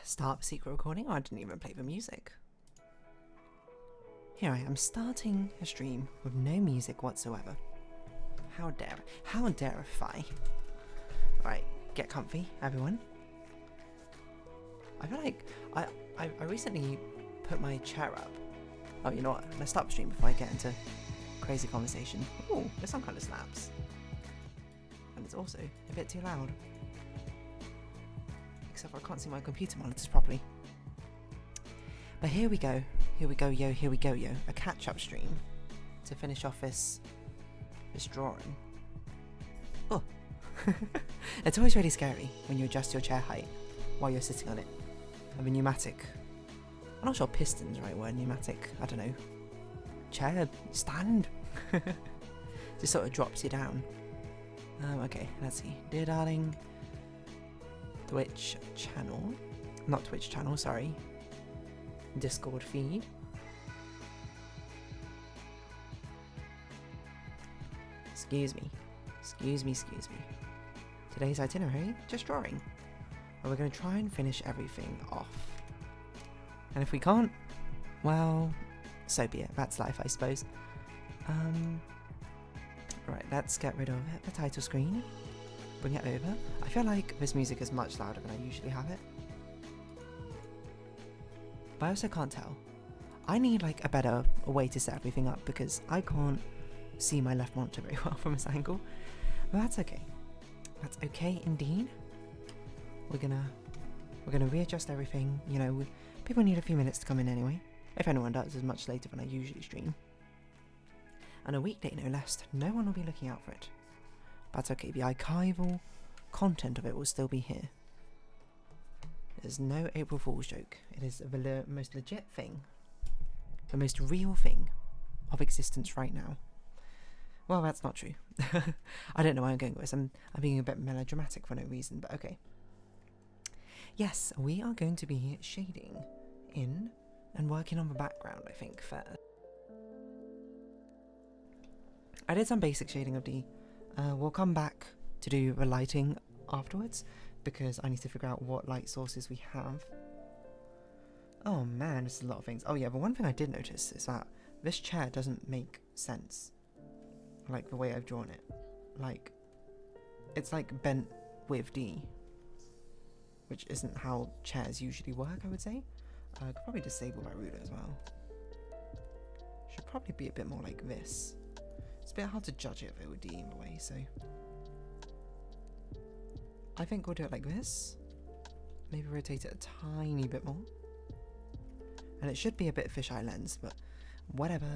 Start secret recording? Oh, I didn't even play the music. Here I am starting a stream with no music whatsoever. How dare I? Right, get comfy, everyone. I feel like I recently put my chair up. Oh, you know what? Let's stop the stream before I get into crazy conversation. Ooh, this song kind of slaps. And it's also a bit too loud. Except I can't see my computer monitors properly. But here we go, yo. A catch-up stream to finish off this drawing. Oh, it's always really scary when you adjust your chair height while you're sitting on it. And the pneumatic, I'm not sure piston's the right word, pneumatic, I don't know, chair, stand, just sort of drops you down. Okay, let's see, DeerDarling, Twitch channel, not Twitch channel, sorry, Discord feed. Excuse me. Today's itinerary, just drawing. And we're going to try and finish everything off. And if we can't, well, so be it. That's life, I suppose. Right, let's get rid of the title screen. Bring it over. I feel like this music is much louder than I usually have it. But I also can't tell. I need like a better way to set everything up because I can't see my left monitor very well from this angle. But that's okay. That's okay indeed. We're gonna readjust everything. You know, people need a few minutes to come in anyway. If anyone does, it's much later than I usually stream. And a weekday, no less. No one will be looking out for it. That's okay. The archival content of it will still be here. There's no April Fool's joke. It is the most legit thing, the most real thing of existence right now. Well, that's not true. I don't know where I'm going with this. I'm being a bit melodramatic for no reason, but okay. Yes, we are going to be shading in and working on the background, I think, first. I did some basic shading of the... we'll come back to do the lighting afterwards, because I need to figure out what light sources we have. Oh man, there's a lot of things. Oh yeah, but one thing I did notice is that this chair doesn't make sense. Like the way I've drawn it. Like, it's like bent with D. Which isn't how chairs usually work, I would say. I could probably disable that ruler as well. Should probably be a bit more like this. It's a bit hard to judge it though with D in the way, so... I think we'll do it like this. Maybe rotate it a tiny bit more. And it should be a bit fisheye lens, but whatever.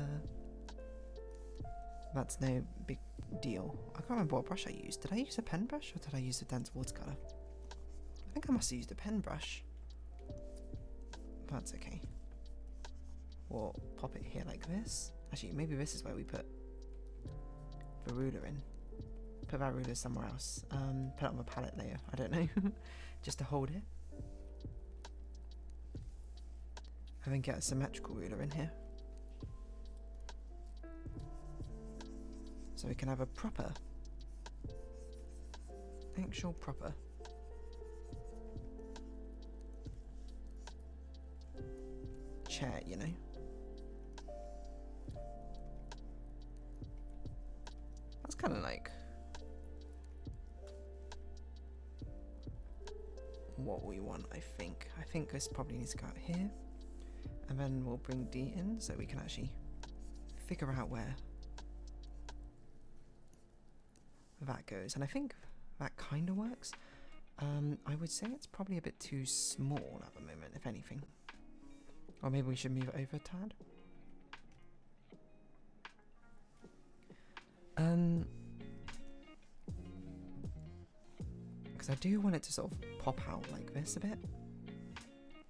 That's no big deal. I can't remember what brush I used. Did I use a pen brush or did I use a dense watercolour? I think I must have used a pen brush. That's okay. We'll pop it here like this. Actually, maybe this is where we put the ruler in. Put that ruler somewhere else. Put it on the palette layer. I don't know. Just to hold it. And then get a symmetrical ruler in here. So we can have a proper, actual proper chair, you know. That's kind of like what we want, I think. I think this probably needs to go out here. And then we'll bring D in so we can actually figure out where that goes. And I think that kind of works. I would say it's probably a bit too small at the moment, if anything. Or maybe we should move it over a tad. Because I do want it to sort of pop out like this a bit.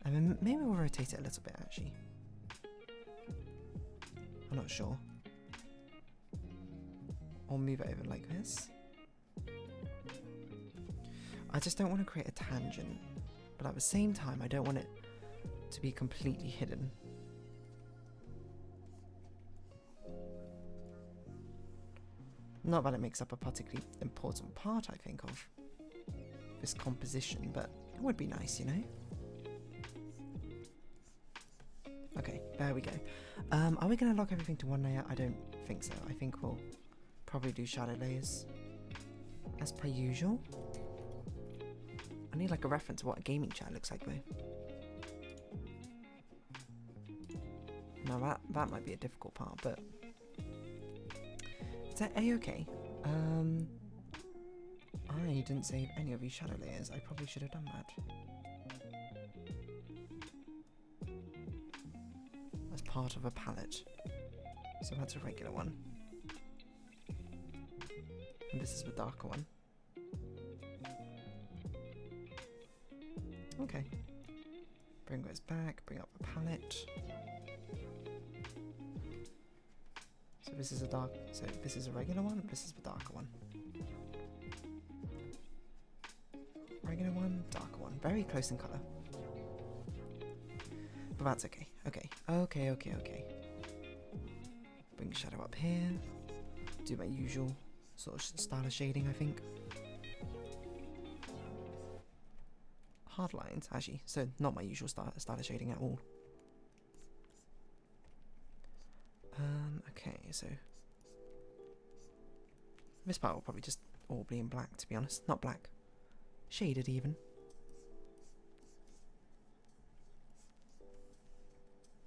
And then maybe we'll rotate it a little bit, actually. I'm not sure. Or move it over like this. I just don't want to create a tangent, but at the same time I don't want it to be completely hidden. Not that it makes up a particularly important part, I think, of this composition, but it would be nice, you know? Okay, there we go. Are we going to lock everything to one layer? I don't think so. I think we'll probably do shadow layers as per usual. I need like a reference of what a gaming chair looks like though. Now that might be a difficult part, but is that a-okay? I didn't save any of these shadow layers. I probably should have done that. As part of a palette. So that's a regular one. And this is the darker one. Okay. Bring those back, bring up the palette. So this is a regular one, this is the darker one. Regular one, darker one. Very close in colour. But that's okay. Okay. Bring shadow up here. Do my usual sort of style of shading, I think. Hard lines, actually. So not my usual style of shading at all. Okay, so this part will probably just all be in black, to be honest. Not black. Shaded even.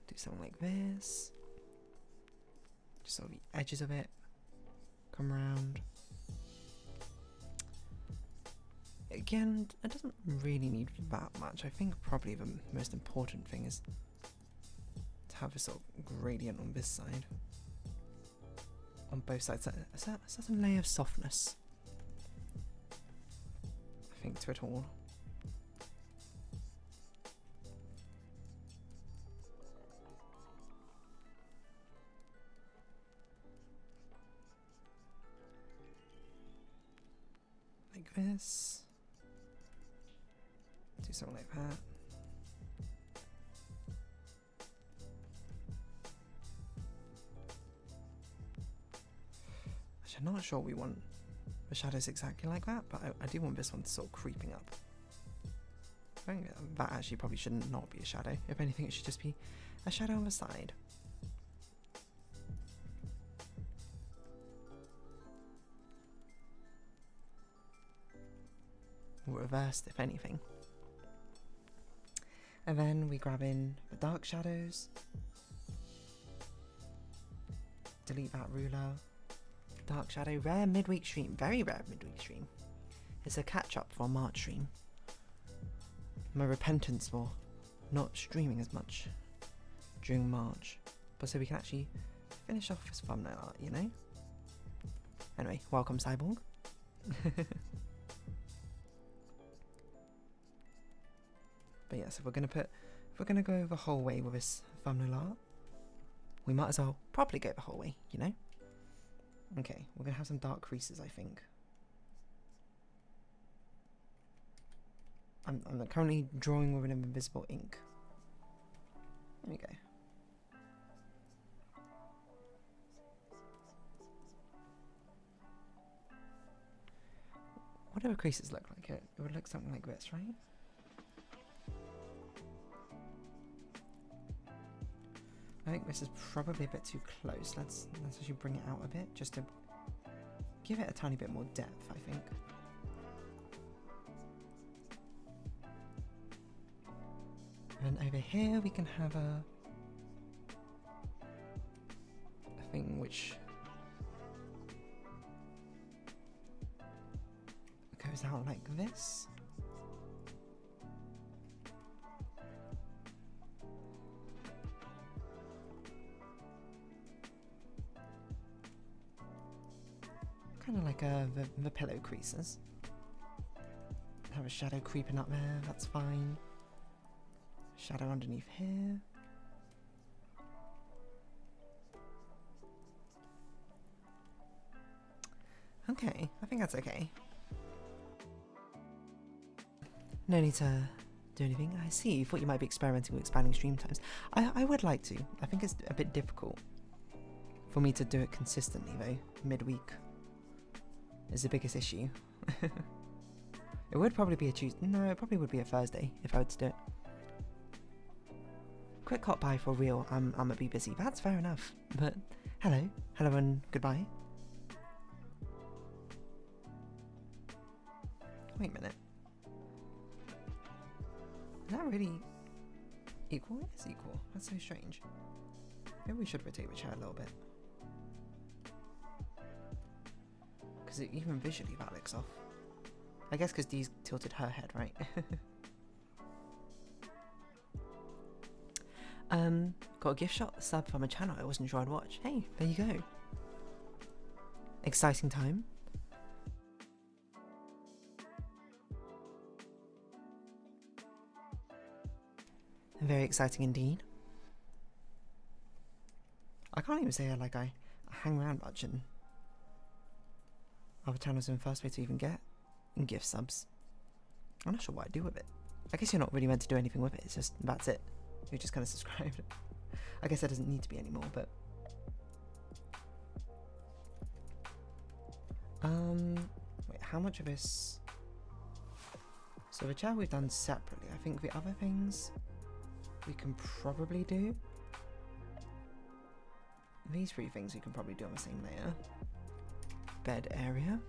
Do something like this. Just sort of the edges of it. Come around. Again, it doesn't really need that much. I think probably the most important thing is to have a sort of gradient on this side. On both sides, a certain layer of softness, I think, to it all. Like this. Do something like that. Actually, I'm not sure we want the shadows exactly like that, but I do want this one sort of creeping up. I think that actually probably should not be a shadow. If anything, it should just be a shadow on the side. Or reversed, if anything. And then we grab in the dark shadows. Delete that ruler. Dark shadow, rare midweek stream. Very rare midweek stream. It's a catch-up for a March stream. My repentance for not streaming as much during March. But so we can actually finish off this thumbnail art, you know? Anyway, welcome Cyborg. But yes, if we're gonna go the whole way with this thumbnail art, we might as well probably go the whole way, you know? Okay, we're gonna have some dark creases, I think. I'm currently drawing with an invisible ink. There we go. What do the creases look like? It would look something like this, right? I think this is probably a bit too close. Let's actually bring it out a bit, just to give it a tiny bit more depth, I think. And over here we can have a thing which goes out like this. Kind of like the pillow creases. Have a shadow creeping up there, that's fine. Shadow underneath here. Okay, I think that's okay. No need to do anything. I see, you thought you might be experimenting with expanding stream times. I would like to. I think it's a bit difficult for me to do it consistently though, midweek. Is the biggest issue. It would probably be a Tuesday. No, it probably would be a Thursday if I were to do it. quick hot bye for real. I'm gonna be busy. That's fair enough. But hello and goodbye. Wait a minute. Is that really equal? It is equal. That's so strange. Maybe we should rotate the chair a little bit. Because even visually that looks off. I guess because Dee's tilted her head, right? Got a gift shot sub from a channel I wasn't sure I'd watch. Hey, there you go. Exciting time. Very exciting indeed. I can't even say I hang around much and other channels in the first place to even get gift subs. I'm not sure what I do with it. I guess you're not really meant to do anything with it. It's just that's it. You're just kind of subscribed. I guess that doesn't need to be anymore, but wait, how much of this? So the chat we've done separately. I think the other things we can probably do. These three things we can probably do on the same layer. Bed area.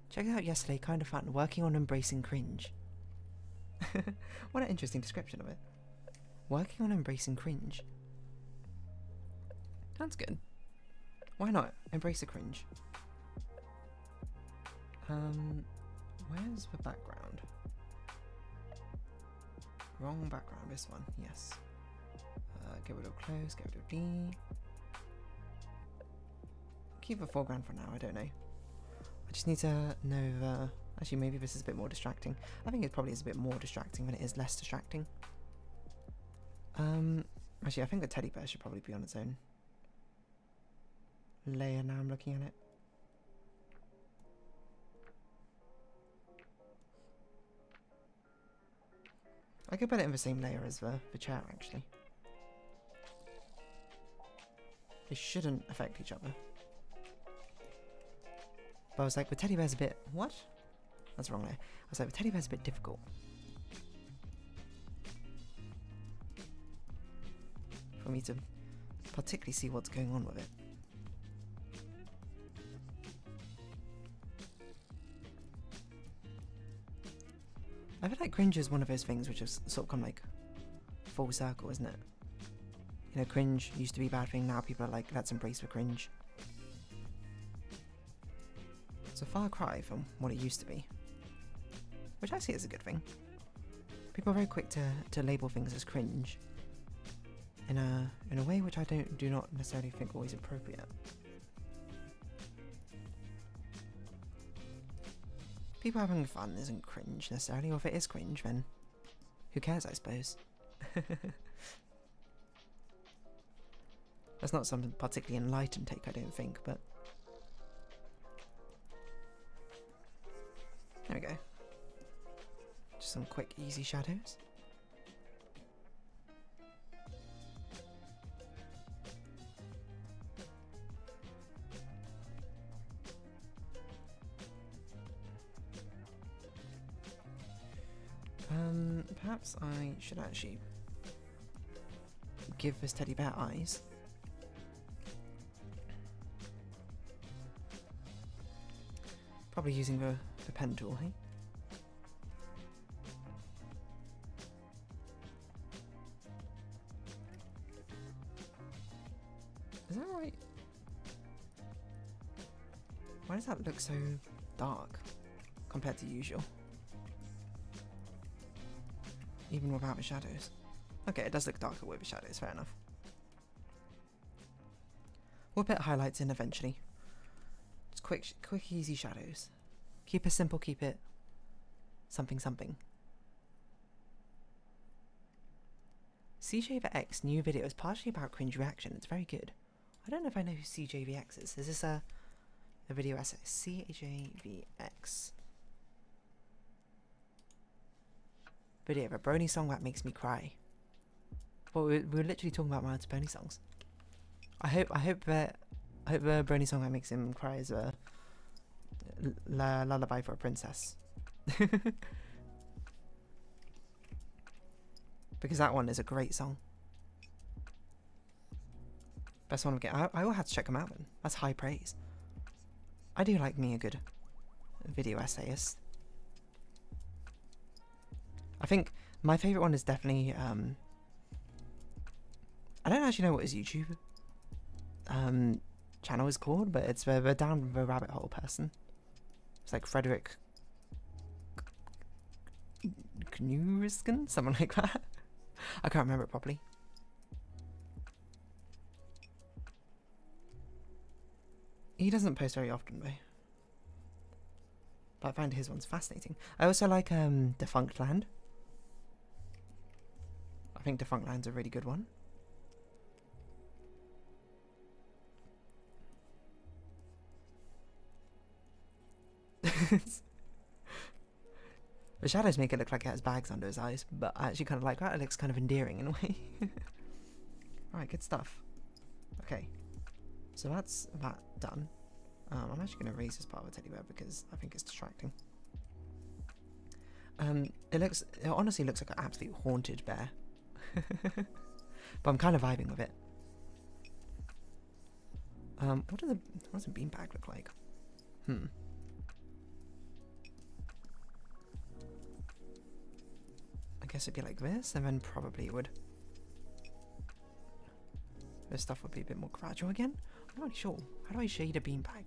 Check it out yesterday, kind of fun, working on embracing cringe. What an interesting description of it. Working on embracing cringe. Sounds good. Why not? Embrace the cringe. Where's the background? Wrong background, this one, yes. Get rid of clothes, get rid of D. Keep the foreground for now, I don't know. I just need to know, actually maybe this is a bit more distracting. I think it probably is a bit more distracting than it is less distracting. Actually I think the teddy bear should probably be on its own layer now I'm looking at it. I could put it in the same layer as the chair actually. They shouldn't affect each other. But I was like, the teddy bear's a bit... What? That's wrong there. I was like, the teddy bear's a bit difficult. For me to particularly see what's going on with it. I feel like cringe is one of those things which has sort of come like full circle, isn't it? You know, cringe used to be a bad thing, now people are like, let's embrace the cringe. It's a far cry from what it used to be. Which I see as a good thing. People are very quick to label things as cringe. In a way which I do not necessarily think always appropriate. People having fun isn't cringe necessarily, or if it is cringe then who cares, I suppose. That's not some particularly enlightened take, I don't think, but there we go. Just some quick, easy shadows. Perhaps I should actually give this teddy bear eyes. Probably using the pen tool, hey? Is that right? Why does that look so dark compared to usual? Even without the shadows. Okay, it does look darker with the shadows, fair enough. We'll put highlights in eventually. Just quick easy shadows. Keep it simple, keep it something something. CJVX new video is partially about cringe reaction. It's very good. I don't know if I know who CJVX is. Is this a video essay? CJVX. Video of a Brony song that makes me cry. Well, we were literally talking about Miles Brony songs. I hope the Brony song that makes him cry is a lullaby for a princess. because that one is a great song. Best one again. I will have to check them out then. That's high praise. I do like me a good video essayist. I think my favourite one is definitely I don't actually know what his YouTube channel is called, but it's the Down the Rabbit Hole person. It's like Frederick Knuriskin, something like that. I can't remember it properly. He doesn't post very often though, but I find his ones fascinating. I also like Defunct Land. I think Defunct Land's a really good one. The shadows make it look like it has bags under his eyes, but I actually kind of like that. It looks kind of endearing in a way. Alright, good stuff. Okay, so that's that done. I'm actually going to erase this part of a teddy bear because I think it's distracting. It honestly looks like an absolute haunted bear. But I'm kind of vibing with it. What does a beanbag look like? I guess it'd be like this, and then probably it would. This stuff would be a bit more gradual again. I'm not really sure. How do I shade a beanbag?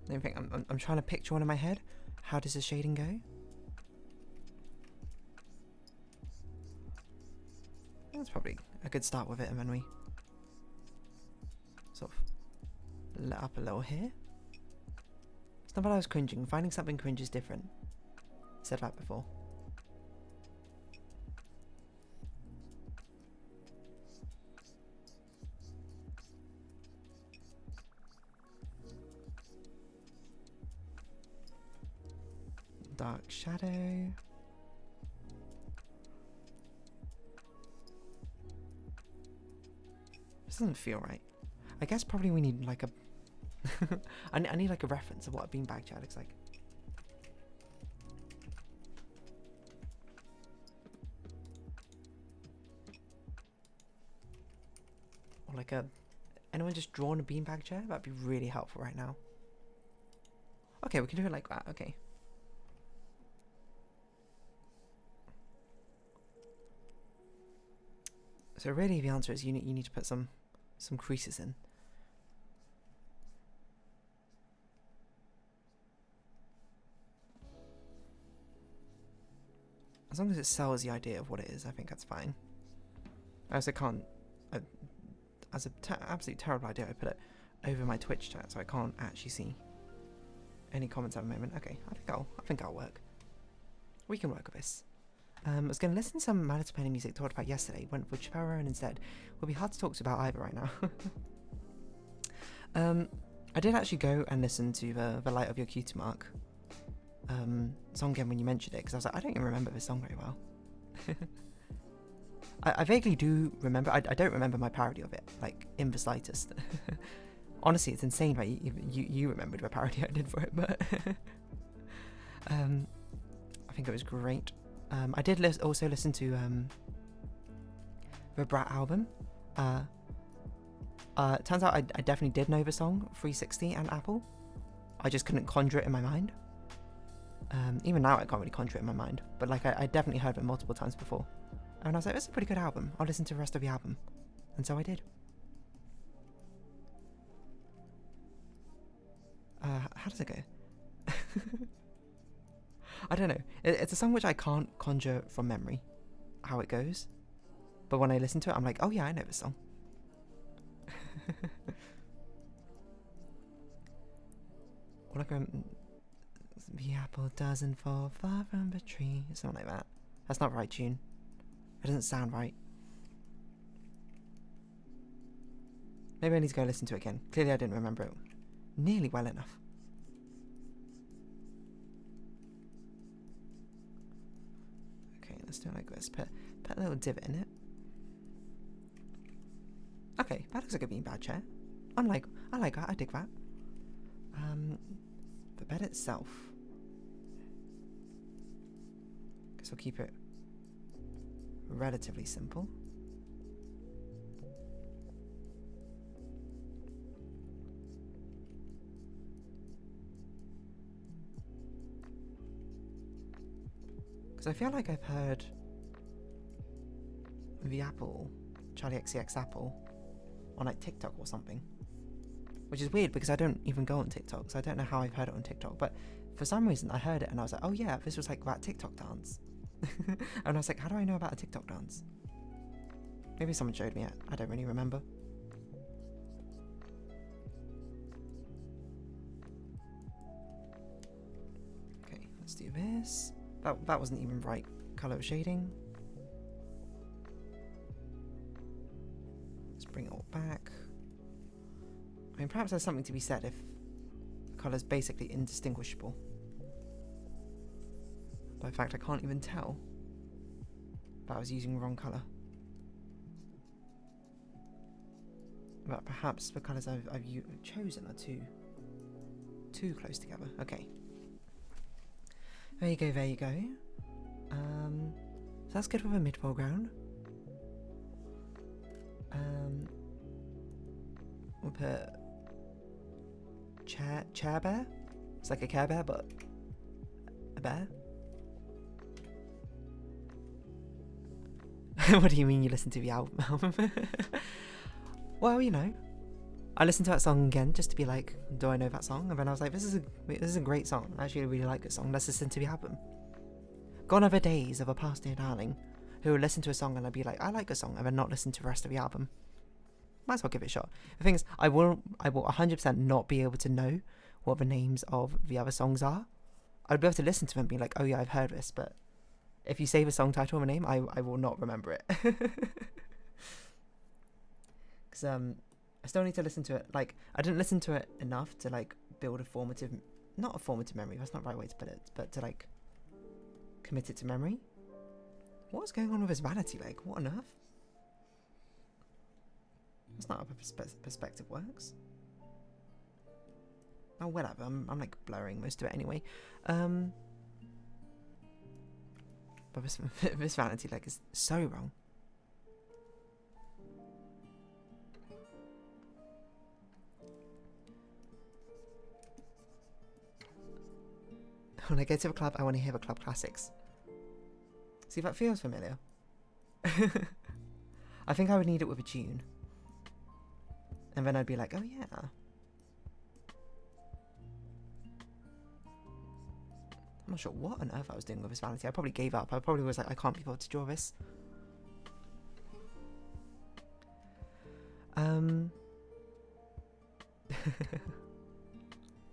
I think I'm trying to picture one in my head. How does the shading go? That's probably a good start with it, and then we sort of let up a little here. It's not that I was cringing. Finding something cringe is different. Said that before. Dark shadow. This doesn't feel right. I guess probably we need like a I need like a reference of what a beanbag chair looks like. Or like anyone just drawn a beanbag chair? That'd be really helpful right now. Okay, we can do it like that. Okay. So really the answer is you need to put some creases in. As long as it sells the idea of what it is, I think that's fine. I also can't, as an absolute terrible idea, I put it over my Twitch chat, so I can't actually see any comments at the moment. Okay, I think I'll work. We can work with this. I was going to listen to some My Little Pony music talked about yesterday, went for Chaperone instead. Will be hard to talk to about either right now. I did actually go and listen to the Light of Your Cutie Mark song again when you mentioned it, because I was like, I don't even remember this song very well. I vaguely do remember. I don't remember my parody of it, like, in the slightest. Honestly, it's insane that you remembered the parody I did for it, but I think it was great. I did also listen to the Brat album. Turns out I definitely did know the song 360 and Apple. I just couldn't conjure it in my mind. Even now I can't really conjure it in my mind, but like I definitely heard it multiple times before. And I was like, it's a pretty good album. I'll listen to the rest of the album. And so I did. How does it go? I don't know. It's a song which I can't conjure from memory how it goes. But when I listen to it, I'm like, oh yeah, I know this song. Or like the apple doesn't fall far from the tree. Something like that. That's not the right tune. It doesn't sound right. Maybe I need to go listen to it again. Clearly I didn't remember it nearly well enough. Okay, let's do it like this. Put a little divot in it. Okay, that looks like a beanbag chair. I like that. I dig that. The bed itself. Guess I'll keep it relatively simple. Because I feel like I've heard the Apple, Charlie XCX Apple, on like TikTok or something. Which is weird because I don't even go on TikTok, so I don't know how I've heard it on TikTok. But for some reason I heard it and I was like, oh yeah, this was like that TikTok dance. And I was like, how do I know about a TikTok dance? Maybe someone showed me it. I don't really remember. Okay, let's do this. That wasn't even right colour of shading. Let's bring it all back. I mean, perhaps there's something to be said if the colour's basically indistinguishable. But in fact, I can't even tell that I was using the wrong colour. But perhaps the colours I've chosen are too close together. Okay. There you go, there you go. So that's good for the mid-foreground. We'll put chair bear. It's like a Care Bear, but a bear. What do you mean you listen to the album? Well, you know, I listened to that song again just to be like, do I know that song? And then I was like, this is a great song. I actually really like this song. Let's listen to the album. Gone are the days of a past DeerDarling who would listen to a song and I'd be like, I like a song, and then not listen to the rest of the album. Might as well give it a shot. The thing is, I will 100% not be able to know what the names of the other songs are. I'd be able to listen to them and be like, oh yeah, I've heard this, but if you say the song title and the name, I will not remember it. Because I still need to listen to it. Like, I didn't listen to it enough to like build not a formative memory, that's not the right way to put it, but to like commit it to memory. What's going on with his vanity leg? What on earth? That's not how perspective works. Oh, whatever. I'm like blurring most of it anyway. But this vanity leg is so wrong. When I go to the club, I want to hear the club classics. See, that feels familiar. I think I would need it with a tune. And then I'd be like, oh yeah. I'm not sure what on earth I was doing with this vanity. I probably gave up. I probably was like, I can't be bothered to draw this.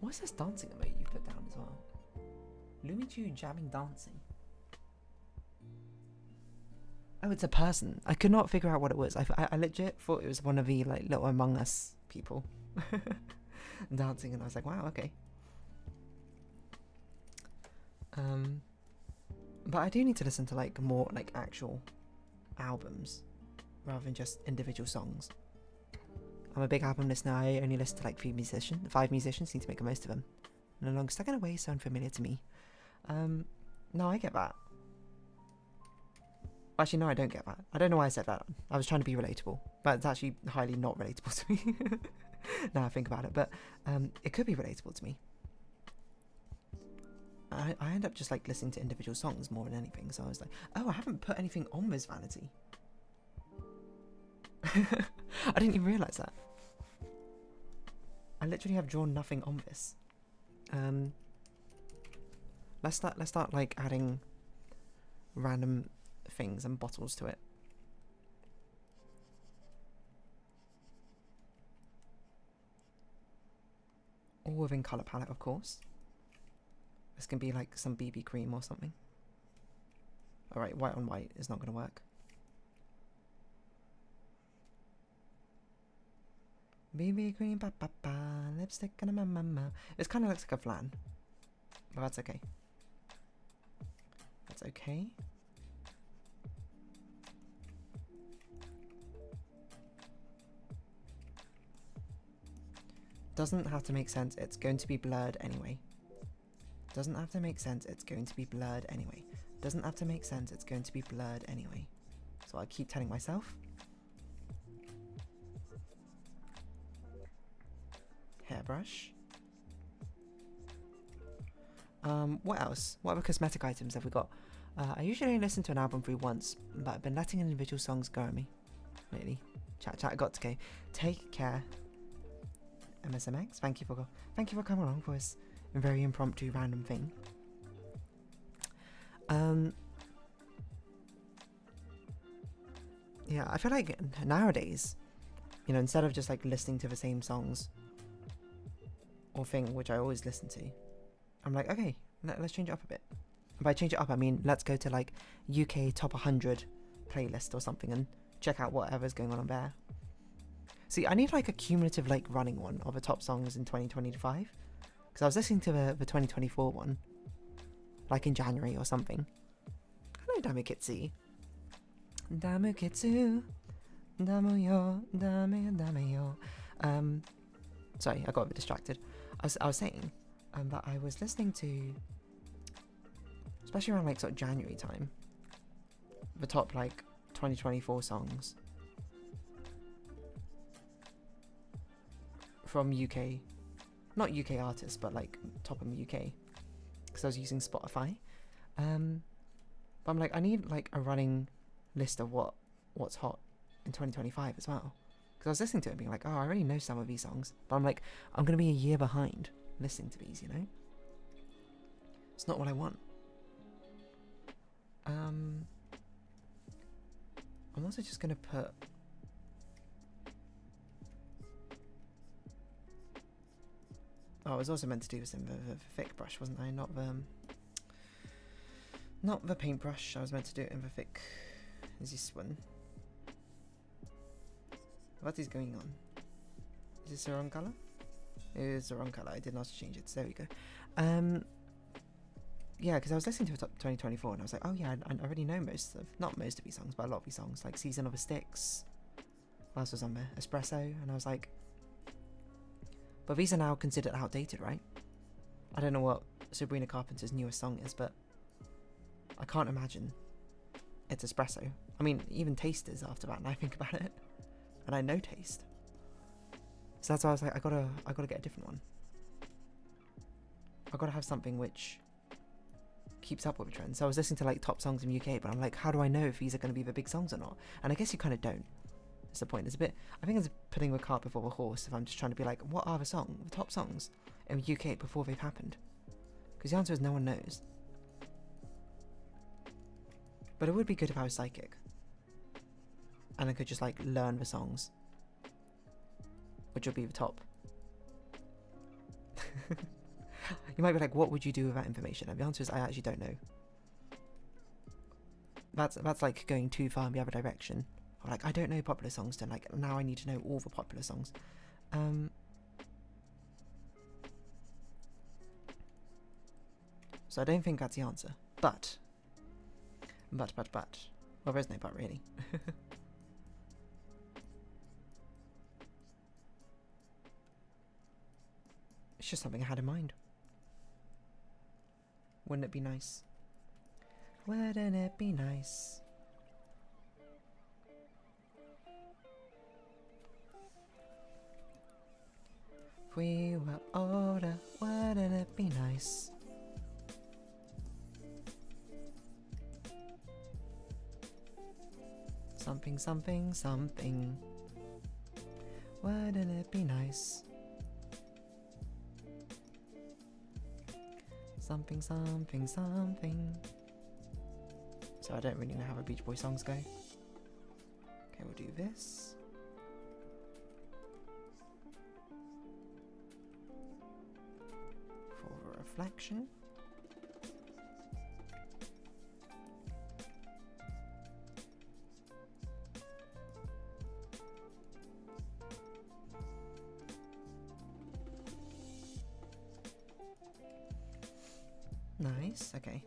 What's this dancing emote you put down as well? Lumichu jamming dancing. Oh, it's a person. I could not figure out what it was. I legit thought it was one of the like little Among Us people dancing, and I was like, wow, okay. But I do need to listen to like more like actual albums rather than just individual songs. I'm a big album listener. I only listen to like 5 musicians. Need to make the most of them. No longer stuck in a way so unfamiliar to me. No, I get that. Actually, no, I don't get that. I don't know why I said that. I was trying to be relatable, but it's actually highly not relatable to me. Now I think about it, but it could be relatable to me. I end up just like listening to individual songs more than anything, so I was like, oh, I haven't put anything on this vanity. I didn't even realise that. I literally have drawn nothing on this. Let's start like adding random things and bottles to it. All within colour palette, of course. This can be like some BB cream or something. Alright, white on white is not going to work. BB cream, ba ba ba, lipstick and a mama. It kind of looks like a flan, but that's okay. That's okay. Doesn't have to make sense. It's going to be blurred anyway. Doesn't have to make sense. It's going to be blurred anyway. Doesn't have to make sense. It's going to be blurred anyway. So I keep telling myself. Hairbrush. What else? What other cosmetic items have we got? I usually listen to an album through once, but I've been letting individual songs go at me lately. Chat, got to go. Take care. MSMX, thank you for coming along for this very impromptu random thing. Yeah, I feel like nowadays, you know, instead of just like listening to the same songs or thing which I always listen to, I'm like, okay, let's change it up a bit. And by change it up, I mean let's go to like UK top 100 playlist or something and check out whatever's going on there. See, I need like a cumulative like running one of the top songs in 2025, because I was listening to the 2024 one like in January or something. Hello, Damukitsu. Damukitsu. Damuyo. Damuyo. Sorry, I got a bit distracted. I was saying that I was listening to, especially around like sort of January time, the top like 2024 songs from UK, not UK artists, but like top of the UK, because I was using Spotify. But I'm like, I need like a running list of what's hot in 2025 as well, because I was listening to it and being like, oh, I already know some of these songs, but I'm like, I'm gonna be a year behind listening to these, you know. It's not what I want. I'm also just gonna put I was also meant to do this in the thick brush, wasn't I? Not the paintbrush. I was meant to do it in the thick. Is this one? What is going on? Is this the wrong color? It is the wrong color. I did not change it. So there we go. Yeah, because I was listening to 2024 and I was like, oh yeah, I already know not most of these songs, but a lot of these songs, like Season of the Sticks. What else was on there? Espresso. And I was like, but these are now considered outdated, right? I don't know what Sabrina Carpenter's newest song is, but I can't imagine it's Espresso. I mean, even Taste is after that, and I think about it, and I know Taste. So that's why I was like, I gotta get a different one. I gotta have something which keeps up with the trend. So I was listening to like top songs in UK, but I'm like, how do I know if these are going to be the big songs or not? And I guess you kind of don't. That's the point. It's a bit, I think it's putting the cart before the horse if I'm just trying to be like, what are the top songs in the UK before they've happened? Because the answer is no one knows. But it would be good if I was psychic and I could just like learn the songs, which would be the top. You might be like, what would you do with that information? And the answer is, I actually don't know. That's like going too far in the other direction. Or like, I don't know popular songs, then like, now I need to know all the popular songs. So I don't think that's the answer. But. Well, there's no but really. It's just something I had in mind. Wouldn't it be nice? Wouldn't it be nice? If we were older, wouldn't it be nice? Something, something, something. Wouldn't it be nice? Something, something, something. So I don't really know how the Beach Boy songs go. Okay, we'll do this. For reflection. Nice, okay.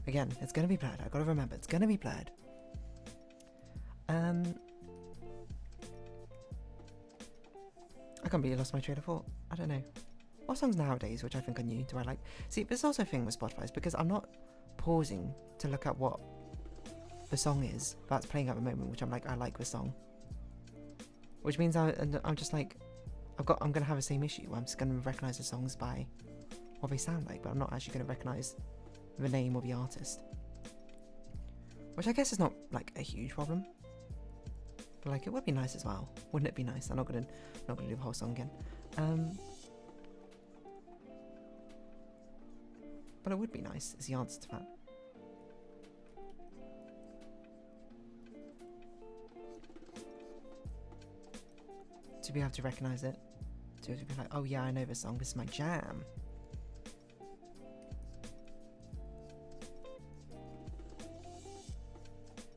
Again, it's gonna be blurred. I've got to remember, it's gonna be blurred. I completely lost my train of thought. I don't know. What songs nowadays, which I think are new, do I like? See, there's also a thing with Spotify, is because I'm not pausing to look at what the song is that's playing at the moment, which I'm like, I like the song. Which means I'm just like, I'm going to have the same issue where I'm just going to recognise the songs by what they sound like, but I'm not actually going to recognise the name or the artist. Which I guess is not like a huge problem. But like, it would be nice as well. Wouldn't it be nice? I'm not gonna do the whole song again. But it would be nice, is the answer to that. To be able to recognise it. To be like, oh yeah, I know this song, this is my jam.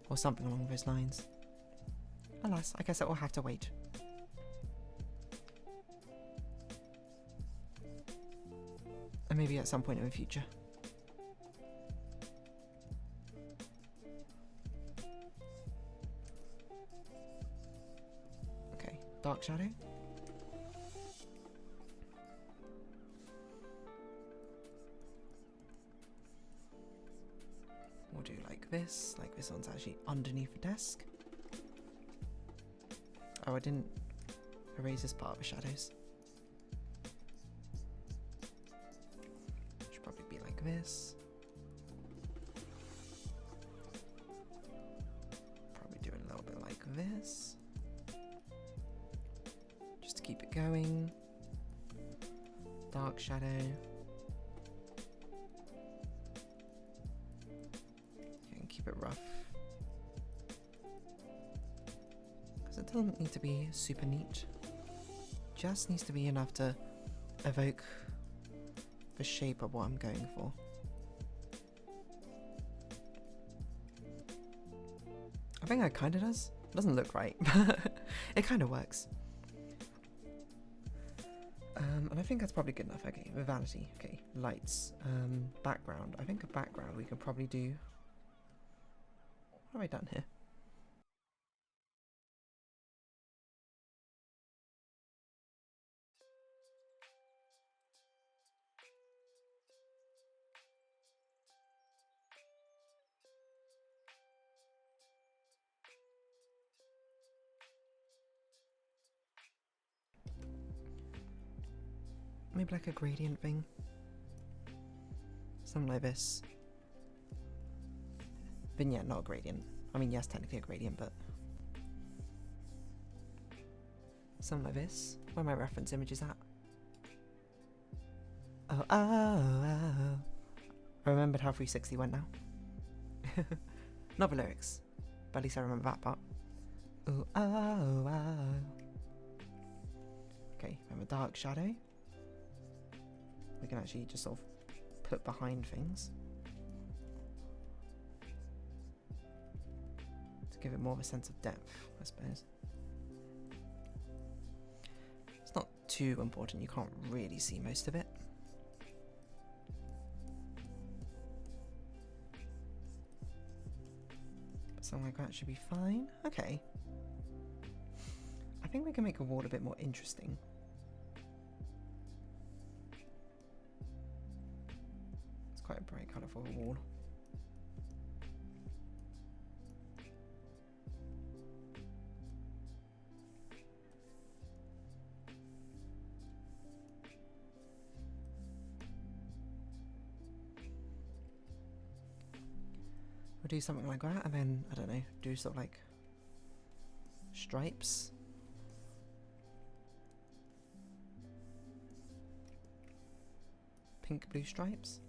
Or something along those lines. Alas, I guess it will have to wait. And maybe at some point in the future. Okay, Dark Shadow. We'll do like this one's actually underneath the desk. Oh, I didn't erase this part of the shadows. Should probably be like this. Probably do a little bit like this. Just to keep it going. Dark shadow. And keep it rough. It doesn't need to be super neat, just needs to be enough to evoke the shape of what I'm going for. I think it kind of does. It doesn't look right, but it kind of works. And I think that's probably good enough. Okay, the vanity. Okay, lights. Background. I think a background we could probably do. What have I done here? Maybe like a gradient thing. Something like this. Vignette, not a gradient. I mean, yes, technically a gradient, but... something like this. Where my reference image is at. Oh, oh, oh. I remembered how 360 went now. Not the lyrics, but at least I remember that part. Oh, oh, oh. Okay, remember dark shadow. We can actually just sort of put behind things to give it more of a sense of depth, I suppose. It's not too important, you can't really see most of it. But something like that should be fine. Okay. I think we can make a wall a bit more interesting. Quite a bright colour for a wall. We'll do something like that and then, I don't know, do sort of like stripes. Pink blue stripes.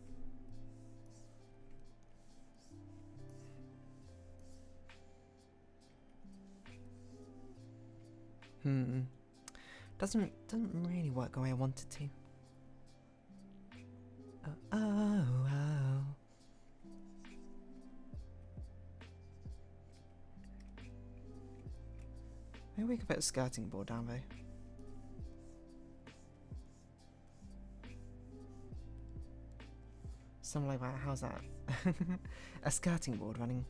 Doesn't really work the way I want it to. Oh, oh, oh. Maybe we could put a skirting board down though. Something like that. How's that? A skirting board running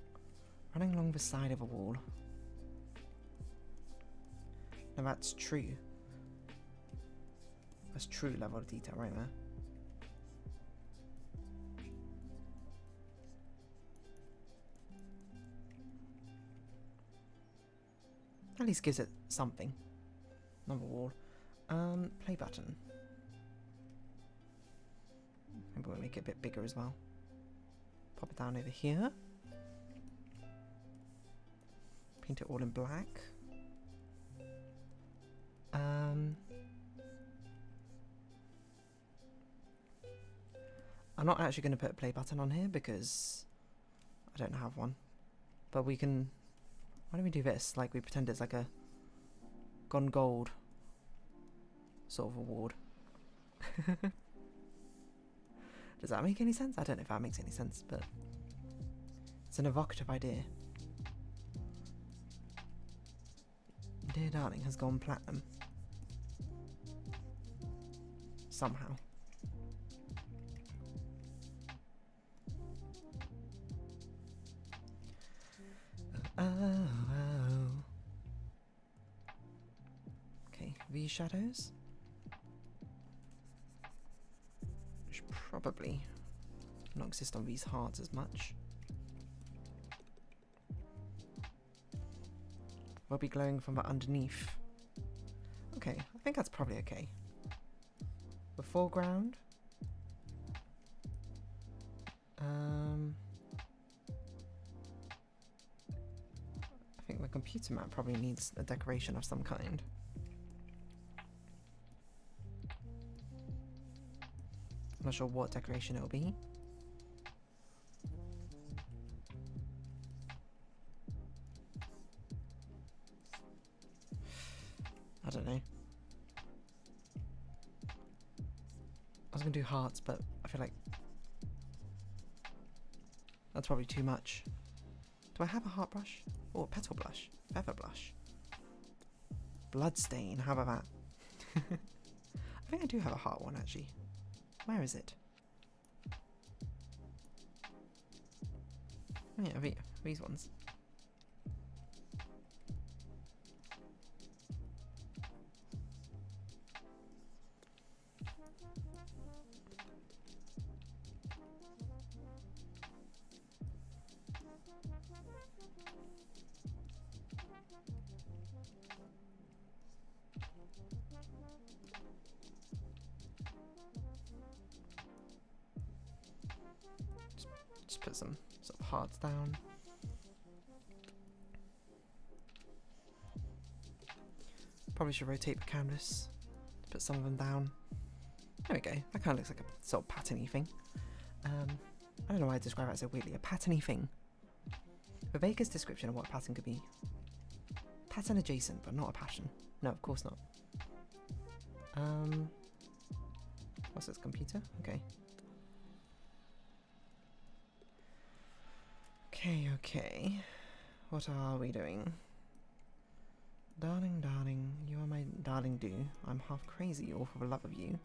along the side of a wall. Now that's true. That's true level of detail right there. At least gives it something. Another wall. Play button. Maybe we'll make it a bit bigger as well. Pop it down over here. Paint it all in black. I'm not actually going to put a play button on here because I don't have one. But we can... Why don't we do this? Like we pretend it's like a Gone Gold sort of award. Does that make any sense? I don't know if that makes any sense, but it's an evocative idea. DeerDarling has gone platinum. Somehow. Oh. Okay, these shadows. Should probably not exist on these hearts as much. Will be glowing from the underneath. Okay, I think that's probably okay. The foreground. I think the computer map probably needs a decoration of some kind. I'm not sure what decoration it'll be. I don't know. I was gonna do hearts, but I feel like that's probably too much. Do I have a heart brush? Or petal blush? Feather blush? Bloodstain, how about that? I think I do have a heart one actually. Where is it? Oh yeah, these ones. Just put some sort of hearts down. Probably should rotate the canvas to put some of them down. There we go. That kind of looks like a sort of pattern-y thing. I don't know why I describe it so weirdly. A pattern-y thing. The vaguest description of what a pattern could be. Pattern adjacent, but not a passion. No, of course not. What's this, computer? Okay. Okay. What are we doing? Darling, darling, you are my darling do. I'm half crazy, all for the love of you.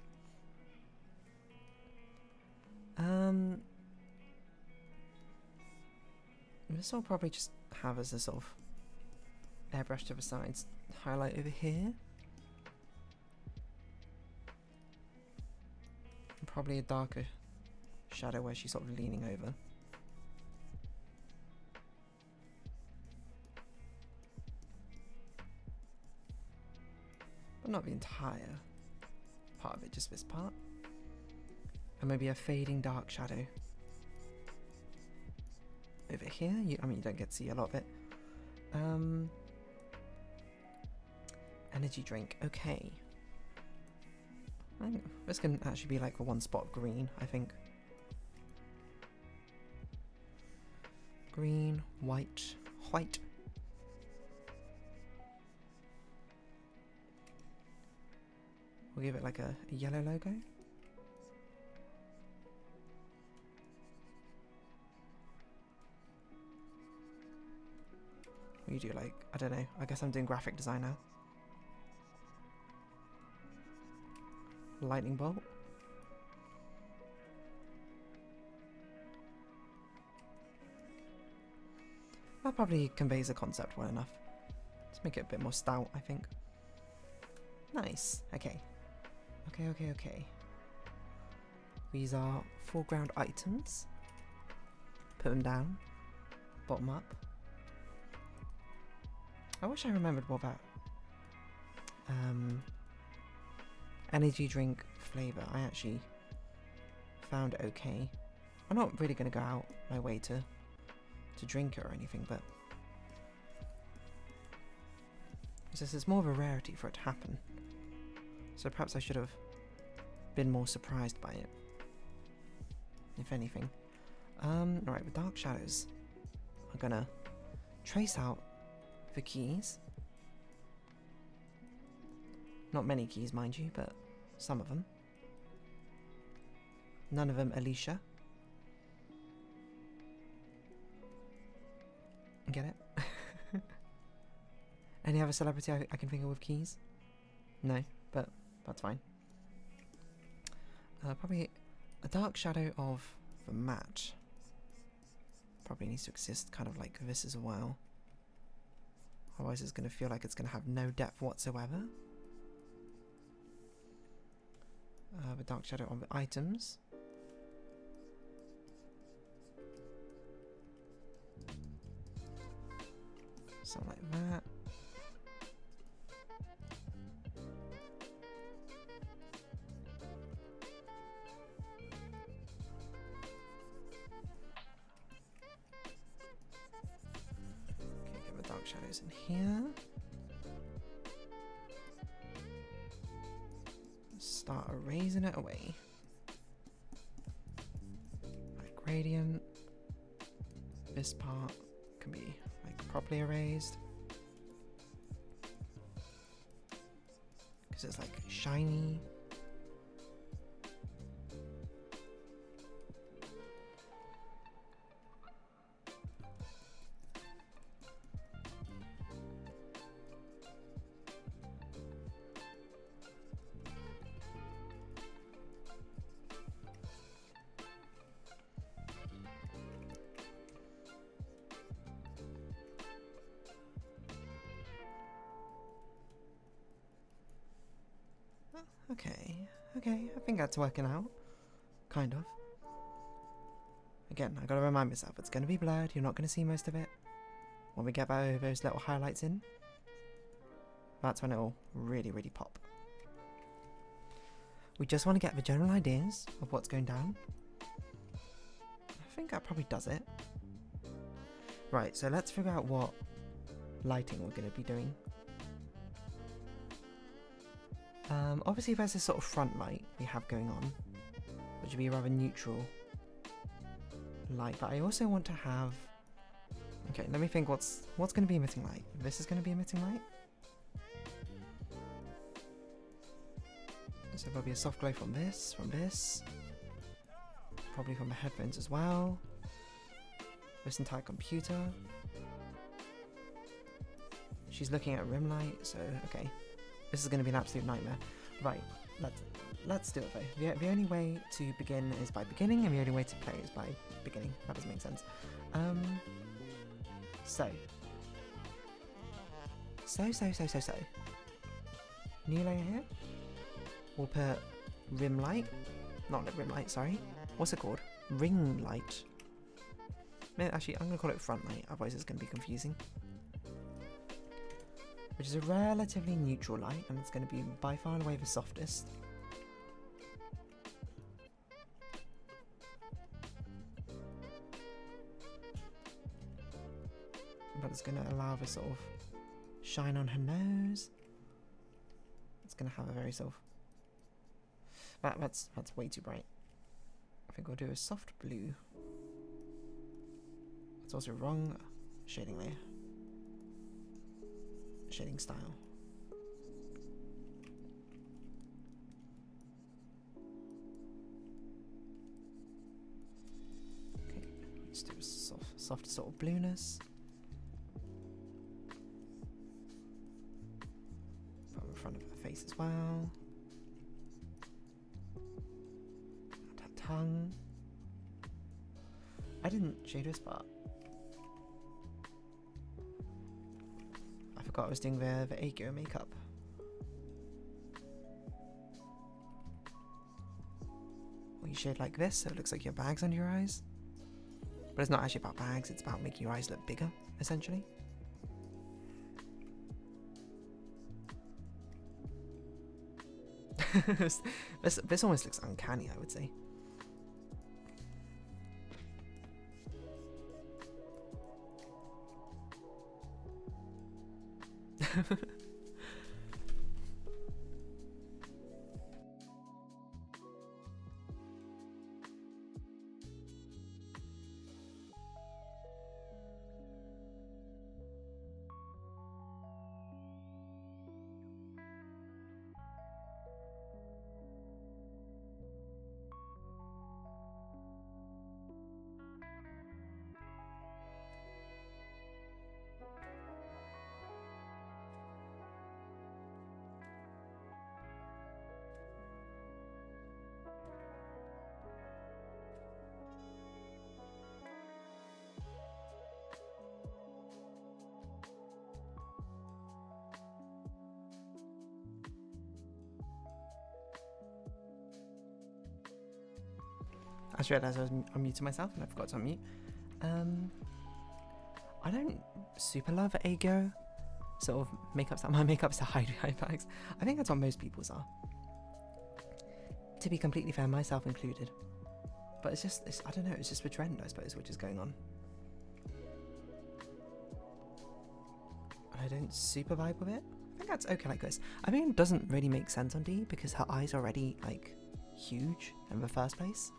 This will probably just have as a sort of airbrush to the sides highlight over here. And probably a darker shadow where she's sort of leaning over. But not the entire part of it, just this part. And maybe a fading dark shadow over here. I mean, you don't get to see a lot of it. Energy drink. Okay. This can actually be like a one spot of green, I think. Green, white, white. We'll give it like a yellow logo. What do you do, like, I don't know, I guess I'm doing graphic design now. Lightning bolt. That probably conveys the concept well enough. Let's make it a bit more stout, I think. Nice, okay. Okay. These are foreground items. Put them down. Bottom up. I wish I remembered what that energy drink flavour I actually found okay. I'm not really going to go out my way to drink it or anything, but it's more of a rarity for it to happen. So perhaps I should have been more surprised by it, if anything. Alright, with dark shadows, I'm gonna trace out the keys. Not many keys, mind you, but some of them. None of them Alicia. Get it? Any other celebrity I can think of with keys? No, but that's fine. Probably a dark shadow of the mat. Probably needs to exist kind of like this as well. Otherwise it's going to feel like it's going to have no depth whatsoever. The dark shadow on the items. Something like that. Okay, get the dark shadows in here. Start erasing it away. Like gradient. This part can be like properly erased. Because it's like shiny. Okay, I think that's working out. Kind of. Again, I gotta remind myself, it's gonna be blurred, you're not gonna see most of it. When we get those little highlights in, that's when it'll really, really pop. We just want to get the general ideas of what's going down. I think that probably does it. Right, so let's figure out what lighting we're gonna be doing. Obviously there's this sort of front light we have going on, which would be a rather neutral light, but I also want to have... Okay, let me think what's going to be emitting light. This is going to be emitting light. So there'll be a soft glow from this, probably from the headphones as well. This entire computer. She's looking at rim light, so okay. This is going to be an absolute nightmare. Right, let's do it though. The only way to begin is by beginning, and the only way to play is by beginning. That doesn't make sense. So. New layer here. We'll put rim light. Not rim light, sorry. What's it called? Ring light. Actually, I'm going to call it front light, otherwise it's going to be confusing. Which is a relatively neutral light, and it's going to be by far and away the softest. But it's going to allow the sort of shine on her nose. It's going to have a very sort of... That's way too bright. I think we'll do a soft blue. It's also wrong shading layer. Shading style. Okay, let's do a soft sort of blueness. Put in front of her face as well. And her tongue. I didn't shade this part. I forgot I was doing the Aegyo makeup. you shade like this so it looks like you have bags under your eyes. But it's not actually about bags, it's about making your eyes look bigger, essentially. This almost looks uncanny, I would say. I just realised I was unmuting myself and I forgot to unmute. I don't super love Ago sort of makeups. My makeups are hide bags. I think that's what most people's are. To be completely fair, myself included. But it's I don't know, it's just a trend, I suppose, which is going on. I don't super vibe with it. I think that's okay like this. I mean, it doesn't really make sense on Dee because her eyes are already, like, huge in the first place.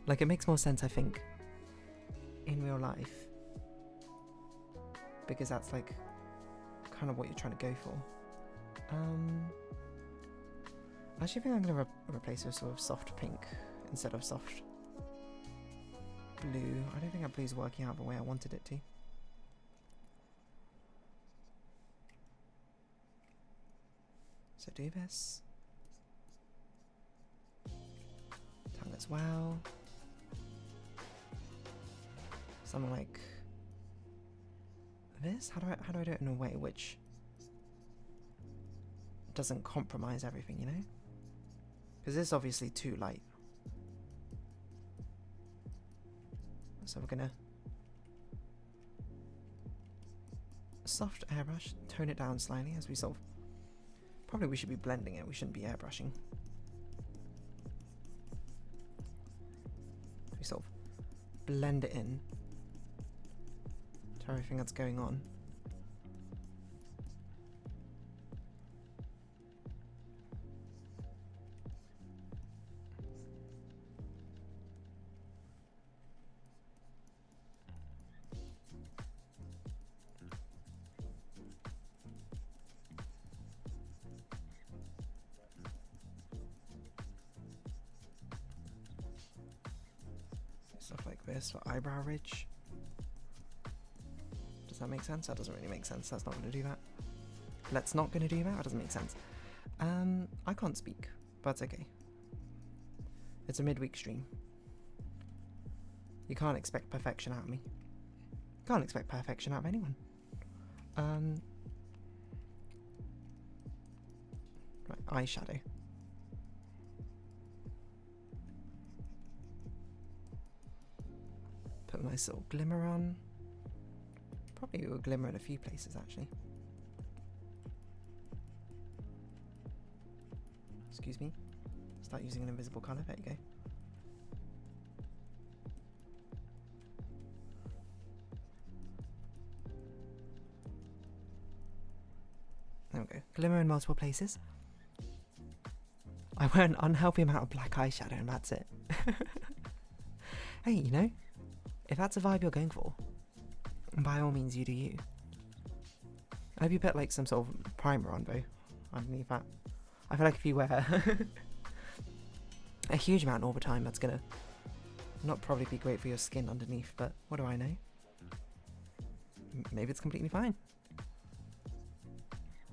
Like, it makes more sense, I think, in real life. Because that's, like, kind of what you're trying to go for. I actually think I'm going to replace it with sort of soft pink instead of soft blue. I don't think that blue's working out the way I wanted it to. So do this. Tongue as well. Something like this. How do I do it in a way which doesn't compromise everything, you know? Because this is obviously too light. So we're gonna soft airbrush, tone it down slightly as we sort of. Probably we should be blending it, we shouldn't be airbrushing. We sort of blend it in to everything that's going on. Stuff like this for eyebrow ridge. Does that make sense? That doesn't really make sense. That's not going to do that. Let's not going to do that. That doesn't make sense. I can't speak, but it's okay. It's a midweek stream. You can't expect perfection out of me. Can't expect perfection out of anyone. Right, eyeshadow. Put a nice little glimmer on. Probably will glimmer in a few places actually. Excuse me. Start using an invisible colour. There you go. There we go. Glimmer in multiple places. I wear an unhealthy amount of black eyeshadow and that's it. Hey, you know, if that's a vibe you're going for, by all means you do you. I hope you put like some sort of primer on though, underneath that. I feel like if you wear a huge amount all the time, that's gonna not probably be great for your skin underneath, but what do I know? Maybe it's completely fine.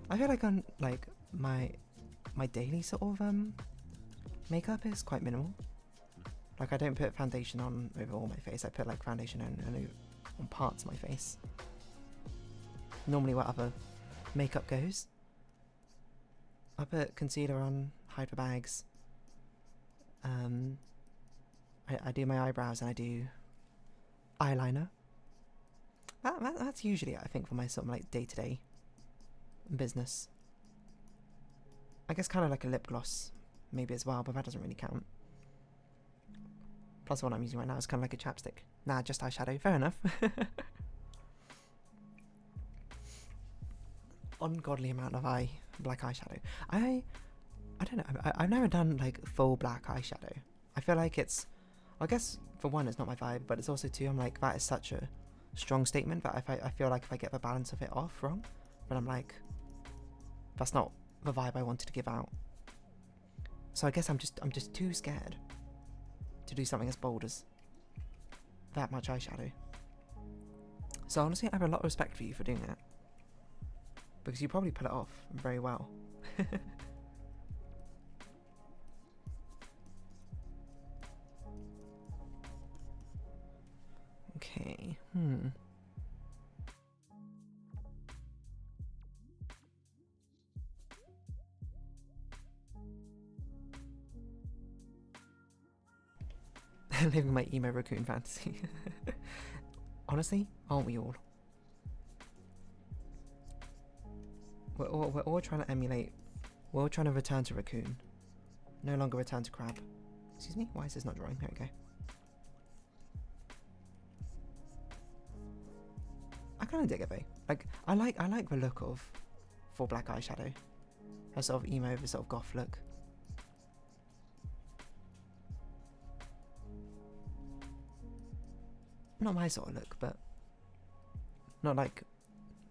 I feel like on like my daily sort of makeup is quite minimal. Like I don't put foundation on over all my face, I put like foundation on parts of my face. Normally where other makeup goes. I put concealer on, hide the bags, I do my eyebrows and I do eyeliner. That's usually it, I think, for my sort of like day-to-day business. I guess kind of like a lip gloss maybe as well, but that doesn't really count. Plus the one I'm using right now is kind of like a chapstick. Nah, just eyeshadow. Fair enough. Ungodly amount of black eyeshadow. I don't know. I've never done like full black eyeshadow. I feel like it's, I guess for one it's not my vibe, but it's also too, I'm like, that is such a strong statement that I feel like if I get the balance of it off wrong, then I'm like, that's not the vibe I wanted to give out. So I guess I'm just too scared to do something as bold as that much eyeshadow. So honestly, I have a lot of respect for you for doing that, because you probably pull it off very well. Okay, living my emo raccoon fantasy. Honestly, aren't we all? We're all trying to emulate. We're all trying to return to raccoon. No longer return to crab. Excuse me? Why is this not drawing? There we go. I kind of dig it though. Like I like the look of full black eyeshadow. A sort of emo, the sort of goth look. Not my sort of look, but not like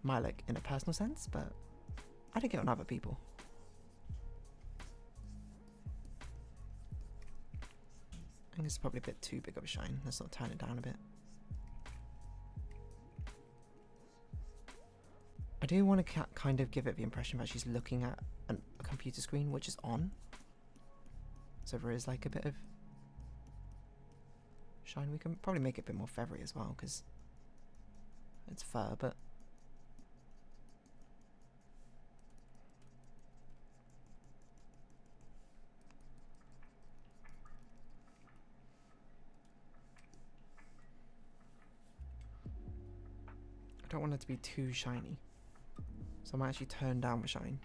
my look in a personal sense, but I dig it on other people. I think it's probably a bit too big of a shine. Let's sort of turn it down a bit. I do want to kind of give it the impression that she's looking at a computer screen which is on. So there is like a bit of shine. We can probably make it a bit more feathery as well because it's fur, but I don't want it to be too shiny. So I might actually turn down the shine.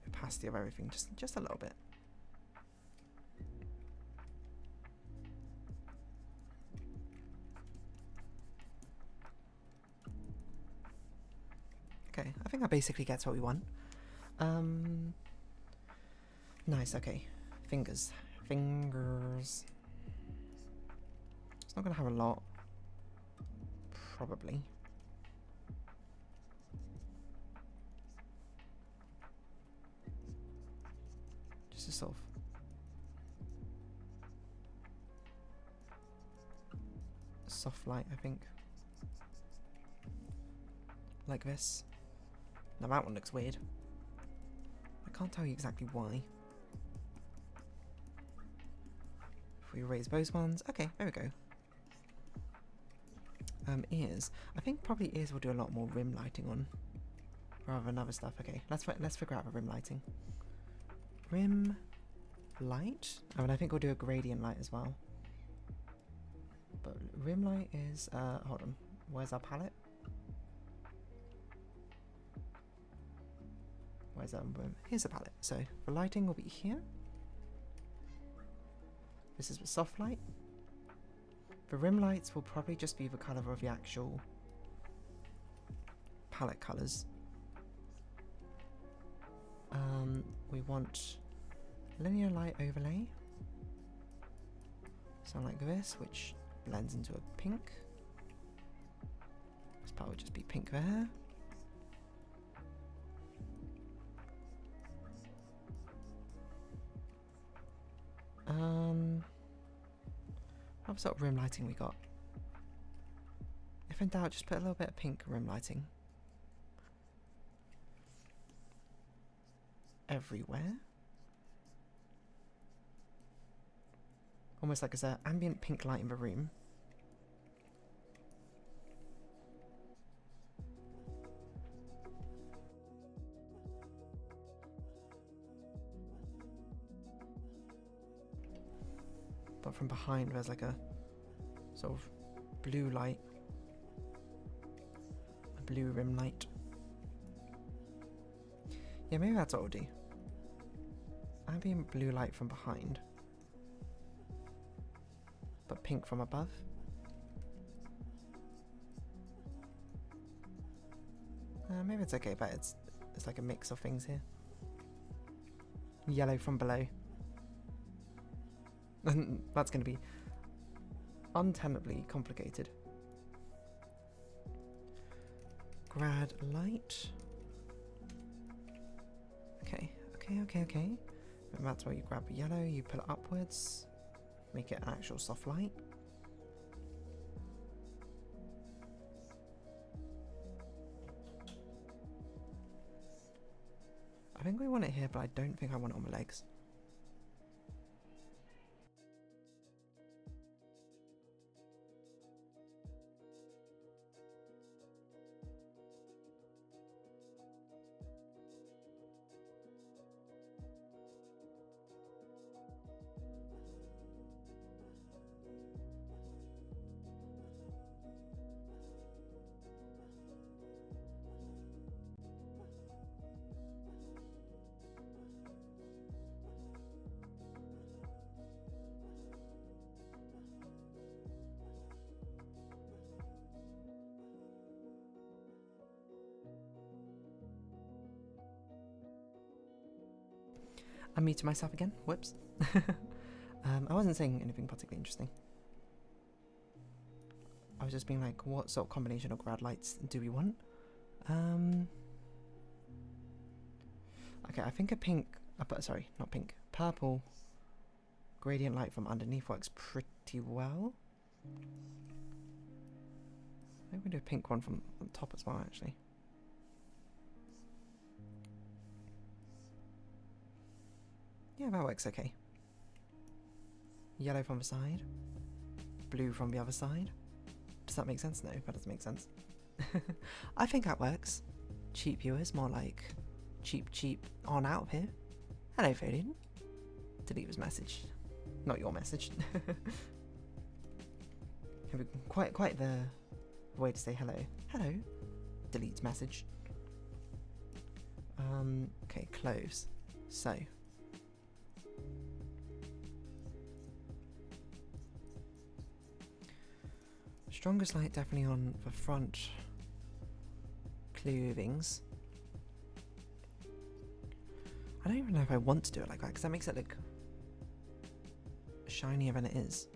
Opacity of everything, just a little bit. Okay, I think that basically gets what we want. Nice, okay. Fingers. Fingers. It's not gonna have a lot. Probably. Just a sort of soft light, I think. Like this. Now that one looks weird. I can't tell you exactly why. If we erase those ones, okay, there we go. Ears. I think probably ears will do a lot more rim lighting on, rather than other stuff. Okay, let's figure out the rim lighting. Rim light. Oh, and I think we'll do a gradient light as well. But rim light is hold on. Where's our palette? Where's that rim? Here's the palette. So the lighting will be here. This is the soft light. The rim lights will probably just be the colour of the actual palette colours. We want linear light overlay. Something like this, which blends into a pink. This part would just be pink there. What sort of rim lighting we got? If in doubt, just put a little bit of pink rim lighting. Everywhere. Almost like there's an ambient pink light in the room. but from behind there's like a sort of blue light, a blue rim light. Yeah, maybe that's what we'll do. Ambient blue light from behind, but pink from above. Maybe it's okay, but it's like a mix of things here. Yellow from below. That's going to be untenably complicated. Grad light. Okay. And that's where you grab yellow, you pull it upwards, make it an actual soft light. I think we want it here, but I don't think I want it on my legs. I'm muting myself again. Whoops. I wasn't saying anything particularly interesting. I was just being like, what sort of combination of grad lights do we want? Okay, I think a pink, sorry, not pink, purple gradient light from underneath works pretty well. Maybe we do a pink one from on top as well, actually. Yeah, that works okay. Yellow from the side, blue from the other side. Does that make sense? No, that doesn't make sense. I think that works. Cheap viewers, more like cheap on out of here. Hello, Fodian. Delete his message. Not your message. Quite the way to say hello. Hello. Delete message. Okay, clothes. So. Strongest light definitely on the front clothings. I don't even know if I want to do it like that, because that makes it look shinier than it is.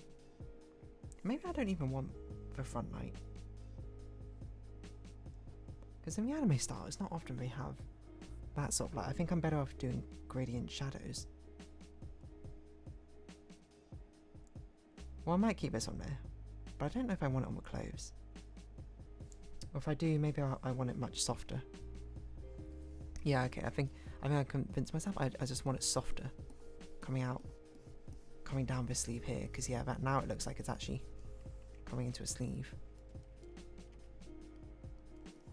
Maybe I don't even want the front light. Because in the anime style, it's not often they have that sort of light. I think I'm better off doing gradient shadows. Well, I might keep this on there. But I don't know if I want it on the clothes. Or if I do, maybe I want it much softer. Yeah, okay, I think I convinced myself I just want it softer. Coming down this sleeve here, because yeah, that now it looks like it's actually coming into a sleeve.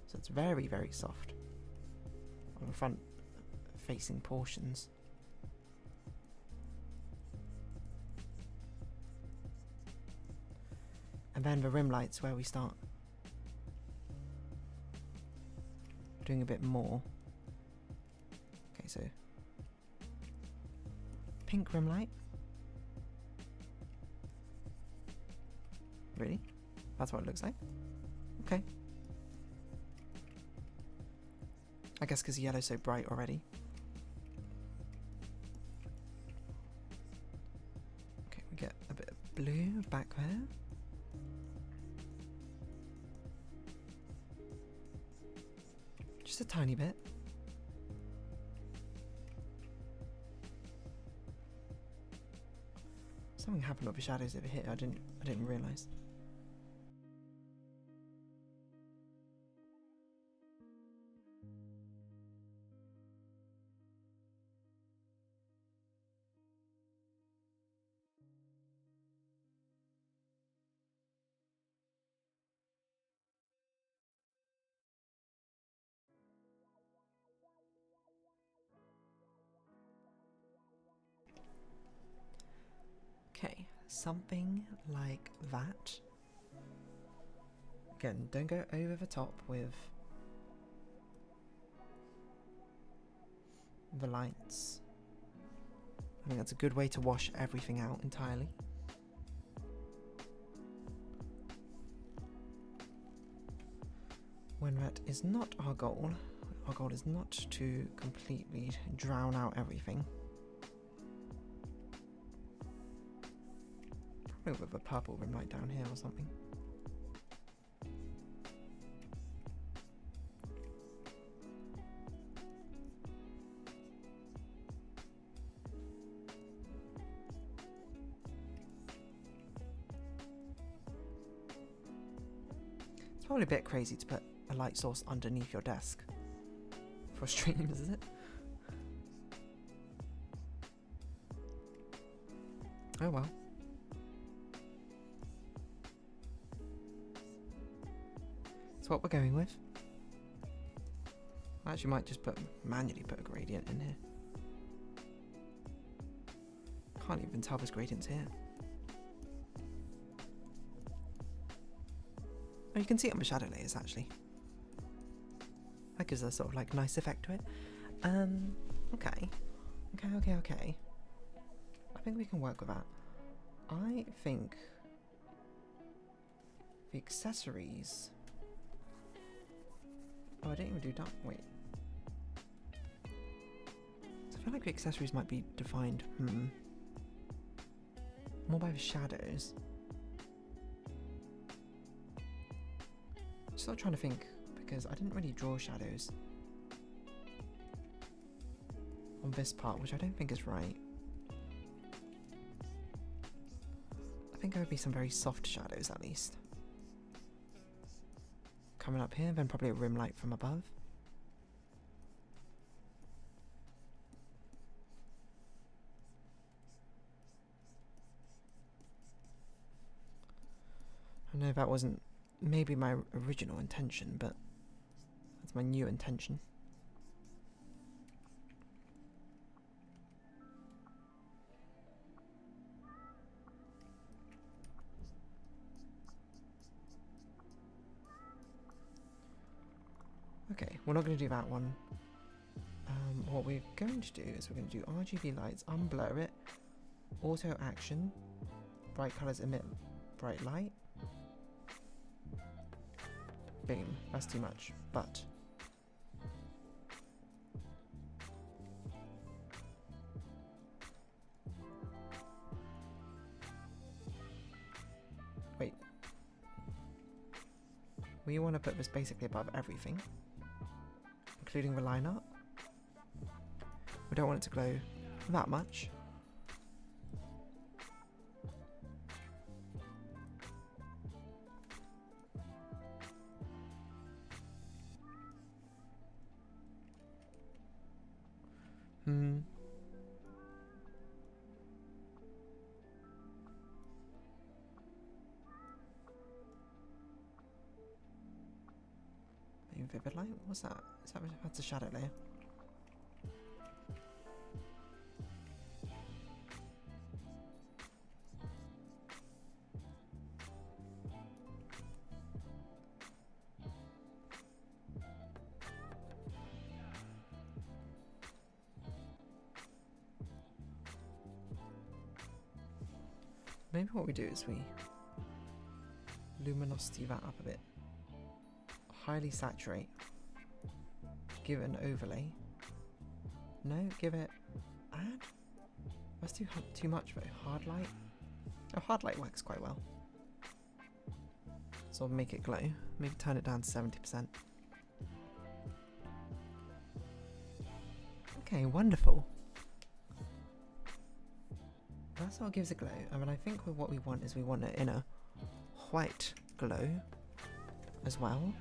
So it's very, very soft on the front facing portions. And then the rim lights where we start doing a bit more. Okay, so pink rim light. Really? That's what it looks like? Okay. I guess because yellow's so bright already. Okay, we get a bit of blue back there. Just a tiny bit. Something happened with the shadows over here. I didn't realise. Okay, Something like that. Again, don't go over the top with the lights. I think that's a good way to wash everything out entirely. When that is not our goal is not to completely drown out everything. Probably with a purple rim light down here or something. It's probably a bit crazy to put a light source underneath your desk for streams, is it? Oh well. That's what we're going with. I actually might just manually put a gradient in here. Can't even tell there's gradients here. Oh, you can see it on the shadow layers actually. That gives a sort of like nice effect to it. Okay. I think we can work with that. I think the accessories. Oh, I didn't even do that. Wait. So I feel like the accessories might be defined. More by the shadows. Just not trying to think, because I didn't really draw shadows on this part, which I don't think is right. I think there would be some very soft shadows at least. Coming up here, then probably a rim light from above. I know that wasn't maybe my original intention, but that's my new intention. Okay, we're not going to do that one. What we're going to do is we're going to do RGB lights, unblur it, auto action, bright colours emit bright light. Boom, that's too much, but wait, we want to put this basically above everything, including the line art. We don't want it to glow that much. Vivid light? What's that? That's a shadow layer. Maybe what we do is we luminosity that up a bit. Highly saturate. Give it an overlay. No, give it add. That's too much though. Hard light. Oh, hard light works quite well. So I'll make it glow. Maybe turn it down to 70%. Okay, wonderful. That's what gives a glow. I mean, I think what we want is we want it in a white glow as well.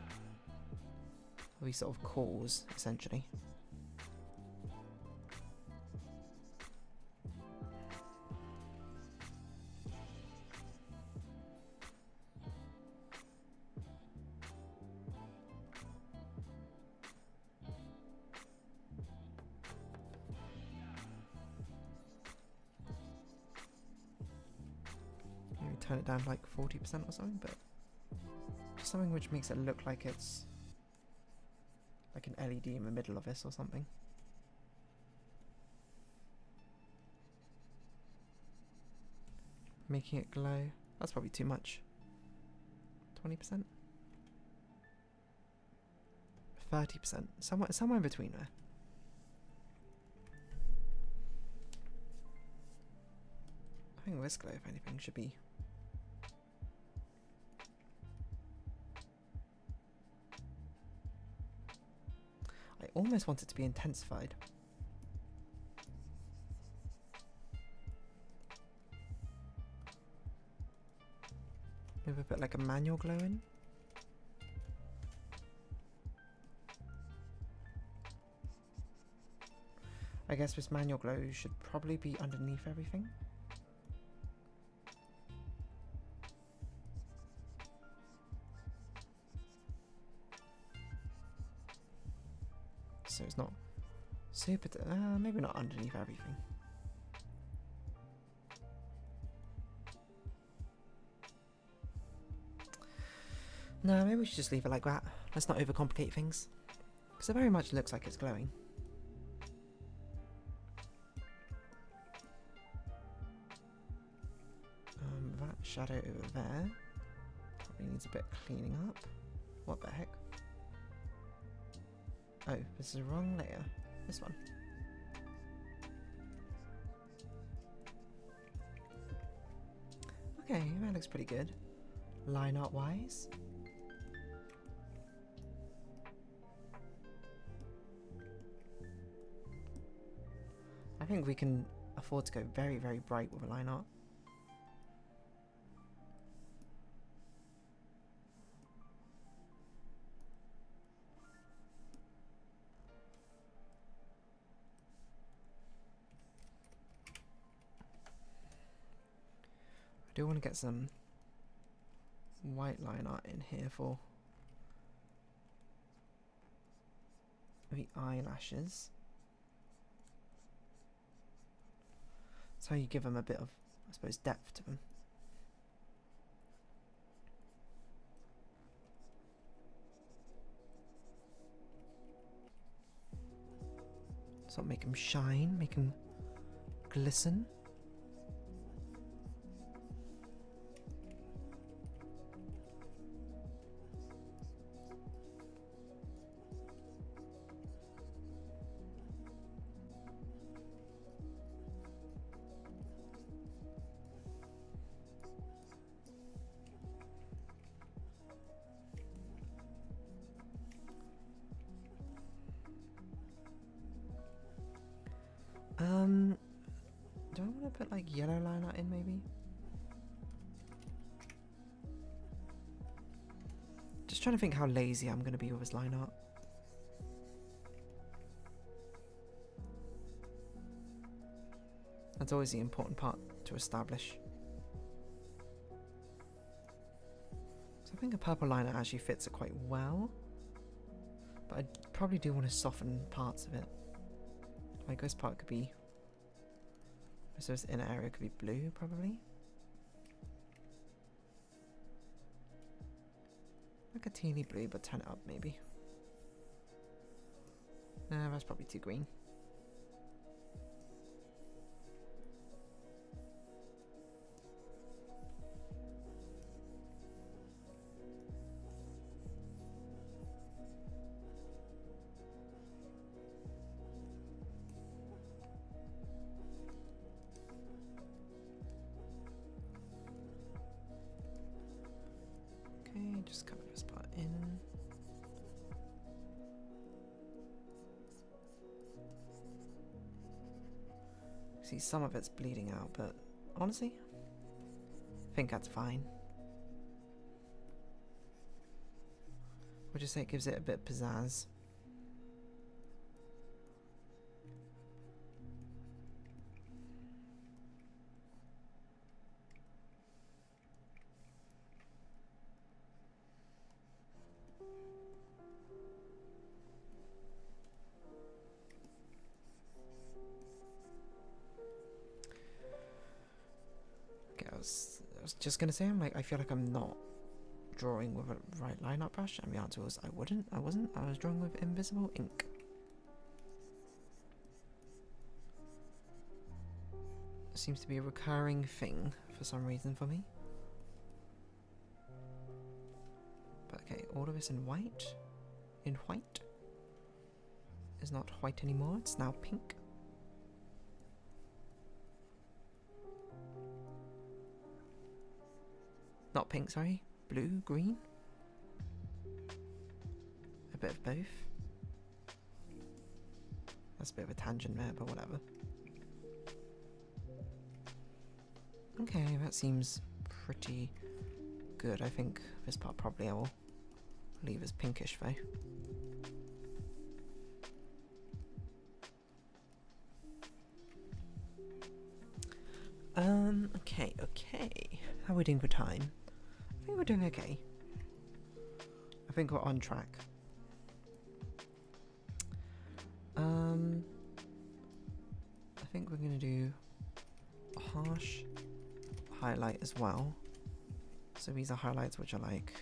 We sort of cause, essentially. turn it down to like 40% or something, but just something which makes it look like it's like an LED in the middle of this or something. Making it glow. That's probably too much. 20%? 30%. Somewhere in between there. I think this glow, if anything, should be... I almost want it to be intensified. Maybe put like a manual glow in. I guess this manual glow should probably be underneath everything. So it's not super, maybe not underneath everything. No, maybe we should just leave it like that. Let's not overcomplicate things. Because it very much looks like it's glowing. That shadow over there probably needs a bit of cleaning up. What the heck? Oh, this is the wrong layer. This one. Okay, that looks pretty good. Line art wise. I think we can afford to go very, very bright with a line art. I do want to get some white line art in here for the eyelashes. That's how you give them a bit of, I suppose, depth to them. So make them shine, make them glisten. Do I want to put like yellow line art in maybe? Just trying to think how lazy I'm going to be with this line art. That's always the important part to establish. So I think a purple line art actually fits it quite well. But I probably do want to soften parts of it. Like this part could be... So this inner area could be blue, probably. Like a teeny blue, but turn it up, maybe. No, that's probably too green. Okay, just cover this part in. See, some of it's bleeding out, but honestly, I think that's fine. We'll just say it gives it a bit of pizzazz. was just gonna say, I feel like I'm not drawing with a right line art brush, and the answer was I wasn't. I was drawing with invisible ink. Seems to be a recurring thing for some reason for me. But okay, all of this in white. In white. Is not white anymore, it's now pink. Not pink, sorry. Blue, green. A bit of both. That's a bit of a tangent there, but whatever. Okay, that seems pretty good. I think this part probably I will leave as pinkish though. Okay. How are we doing for time? I think we're doing okay. I think we're on track. I think we're gonna do a harsh highlight as well. So these are highlights which are like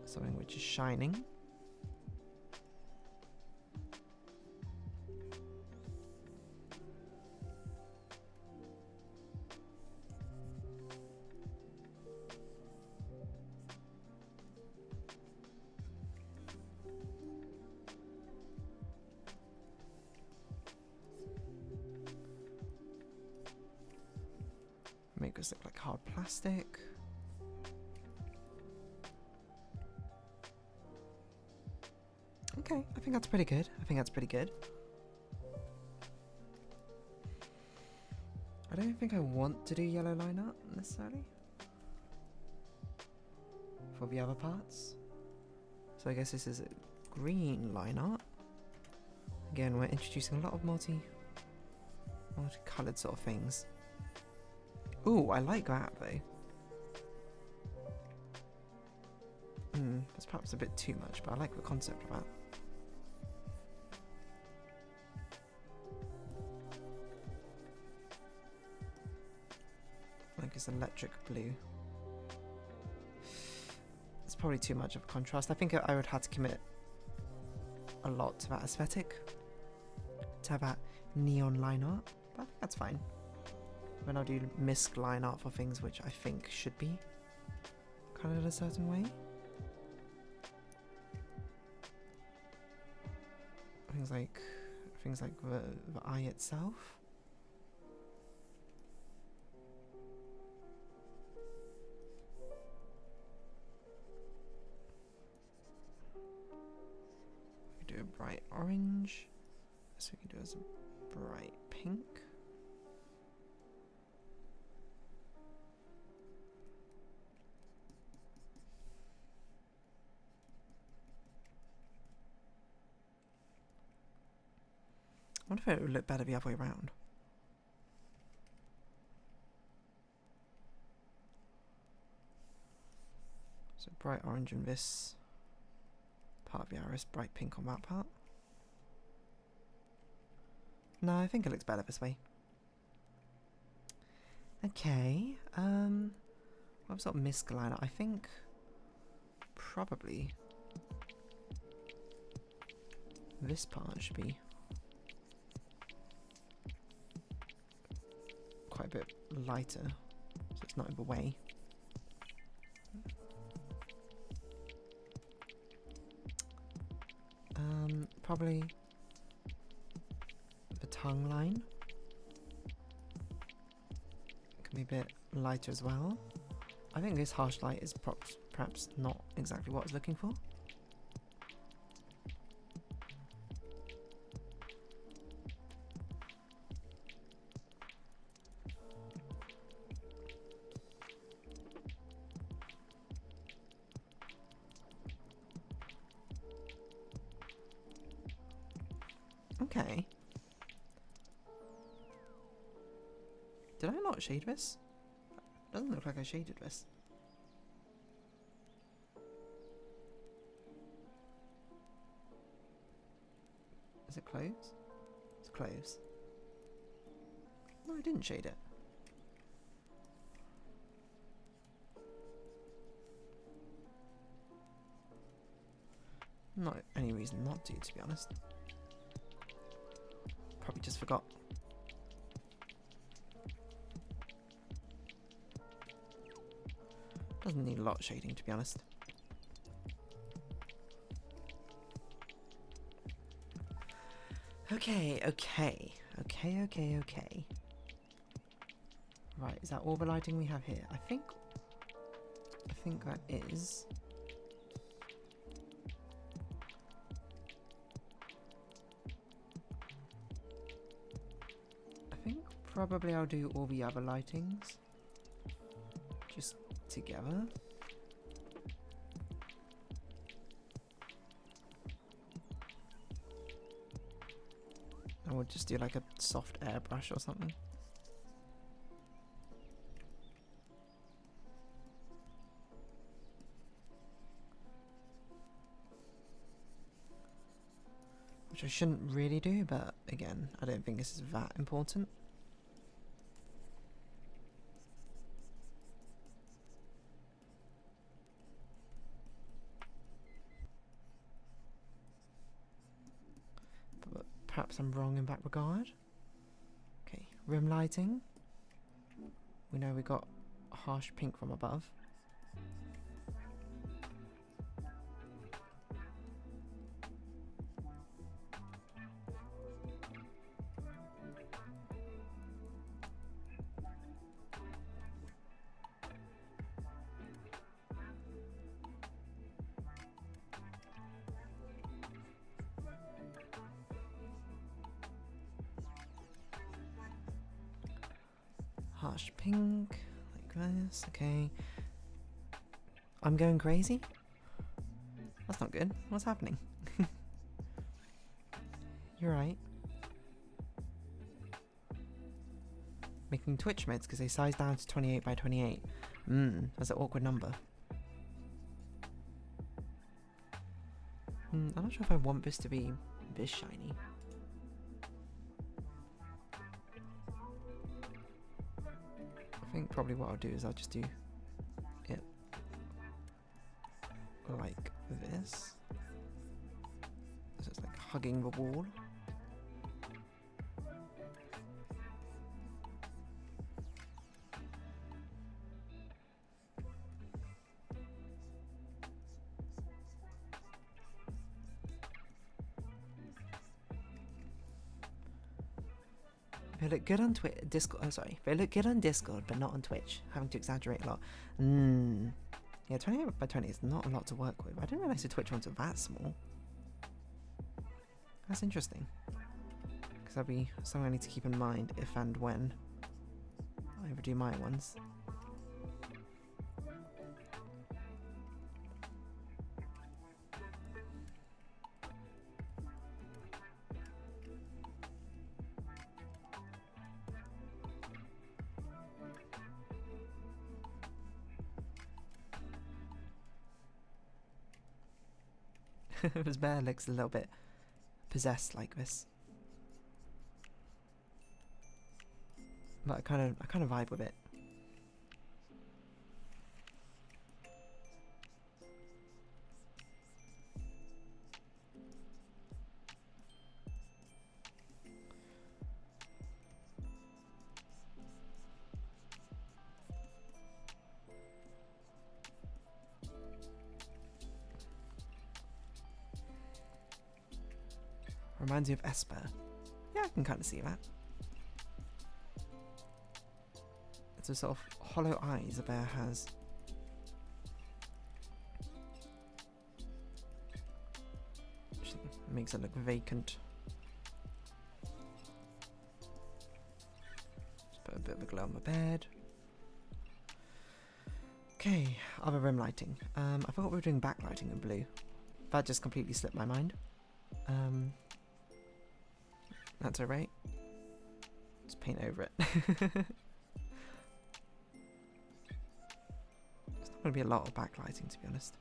something which is shining. Make this look like hard plastic. Okay, I think that's pretty good. I don't think I want to do yellow line art necessarily for the other parts. So I guess this is a green line art. Again, we're introducing a lot of multicolored sort of things. Ooh, I like that though. That's perhaps a bit too much, but I like the concept of that. Like it's electric blue. It's probably too much of a contrast. I think I would have to commit a lot to that aesthetic to have that neon line art, but I think that's fine. Then I'll do misc line art for things which I think should be coloured a certain way. Things like the eye itself. We do a bright orange. So we can do as a bright pink. I wonder if it would look better the other way around. So bright orange in this part of the iris, bright pink on that part. No, I think it looks better this way. Okay, what sort of misc liner? I think probably this part should be quite a bit lighter, so it's not in the way. Probably the tongue line can be a bit lighter as well. I think this harsh light is perhaps not exactly what I was looking for. Okay. Did I not shade this? Doesn't look like I shaded this. Is it close? It's close. No, I didn't shade it. Not any reason not to be honest. Probably just forgot. Doesn't need a lot of shading, to be honest. Okay. Right, is that all the lighting we have here? I think that is. I think probably I'll do all the other lightings just together. And we'll just do like a soft airbrush or something. Which I shouldn't really do, but again, I don't think this is that important. But perhaps I'm wrong in that regard. Okay, rim lighting. We know we got harsh pink from above. Harsh pink, like this, okay. I'm going crazy? That's not good. What's happening? You're right. Making Twitch modes because they size down to 28 by 28. That's an awkward number. I'm not sure if I want this to be this shiny. I think probably what I'll do is I'll just do it like this. So it's like hugging the wall. They look good on Discord. Oh, sorry. They look good on Discord, but not on Twitch. Having to exaggerate a lot. Yeah, 28 by 20 is not a lot to work with. I didn't realize the Twitch ones are that small. That's interesting. Because that'll be something I need to keep in mind if and when I ever do my ones. His bear looks a little bit possessed like this, but I kind of vibe with it. Reminds me of Esper. Yeah, I can kind of see that. It's a sort of hollow eyes a bear has. Which makes it look vacant. Just put a bit of a glow on the bed. Okay, other rim lighting. I forgot we were doing backlighting in blue. That just completely slipped my mind. That's alright. Just paint over it. Going to be a lot of backlighting, to be honest.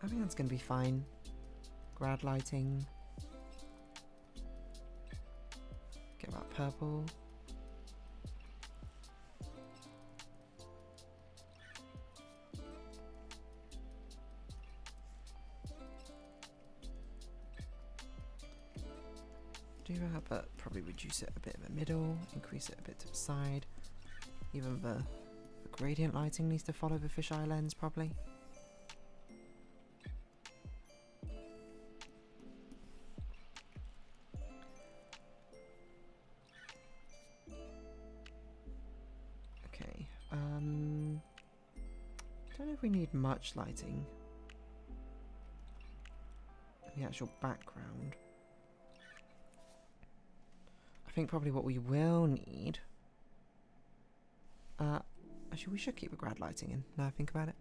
I think that's going to be fine. Grad lighting. Get that purple. Do that, but probably reduce it a bit in the middle, increase it a bit to the side. Even the gradient lighting needs to follow the fisheye lens, probably. Okay, don't know if we need much lighting in the actual background. I think probably what we will need... actually, we should keep the grad lighting in, now I think about it.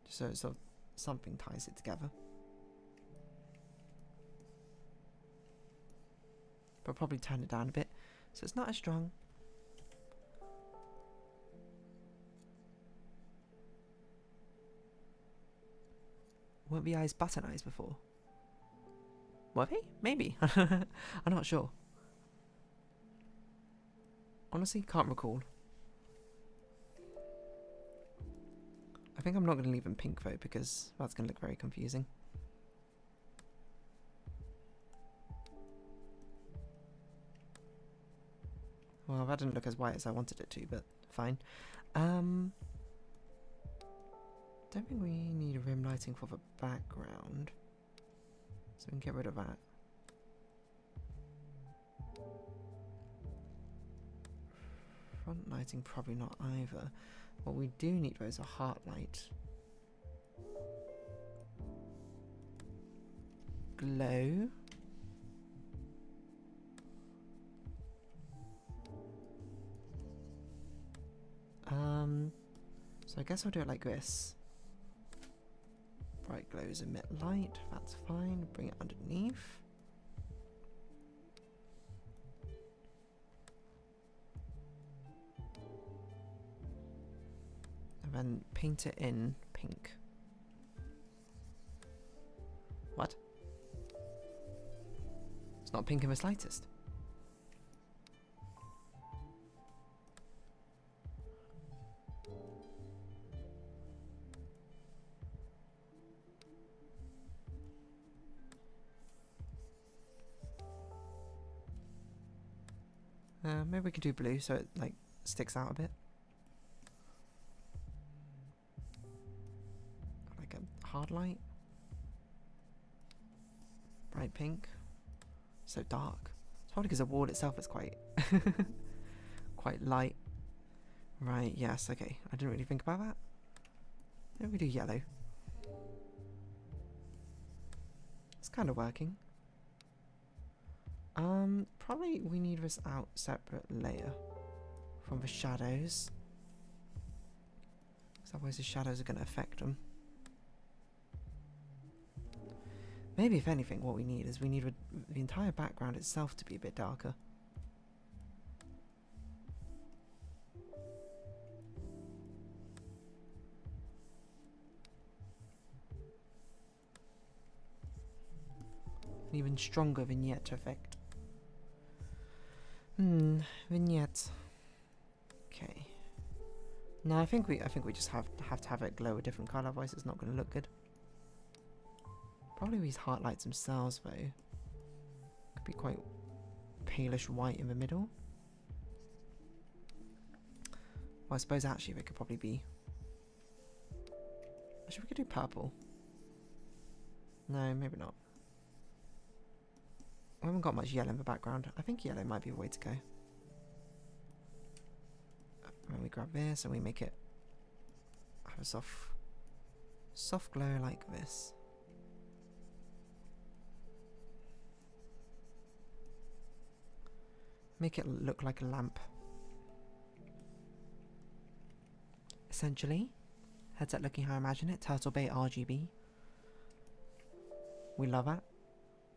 Just so sort of something ties it together. But probably turn it down a bit, so it's not as strong. Weren't the eyes button eyes before? Were they? Maybe. I'm not sure. Honestly, can't recall. I think I'm not going to leave them pink though, because that's going to look very confusing. Well, that didn't look as white as I wanted it to, but fine. Don't think we need rim lighting for the background, so we can get rid of that. Front lighting, probably not either. What we do need though is a heart light. Glow. So I guess I'll do it like this. Bright glows emit light, that's fine. Bring it underneath. And then paint it in pink. What? It's not pink in the slightest. Maybe we could do blue so it like sticks out a bit. Like a hard light. Bright pink. So dark. It's probably because the wall itself is quite quite light. Right, yes, okay. I didn't really think about that. Maybe we do yellow. It's kind of working. Probably we need this out separate layer from the shadows, because otherwise the shadows are going to affect them. Maybe if anything what we need is we need the entire background itself to be a bit darker. An even stronger vignette effect. Vignette. Okay. No, I think we just have to have it glow a different colour, otherwise it's not going to look good. Probably these heart lights themselves though could be quite palish white in the middle. Well, I suppose actually they could probably be. Actually, we could do purple. No, maybe not. We haven't got much yellow in the background. I think yellow might be the way to go. And we grab this and we make it have a soft glow like this. Make it look like a lamp. Essentially, headset looking how I imagine it. Turtle Bay RGB. We love that.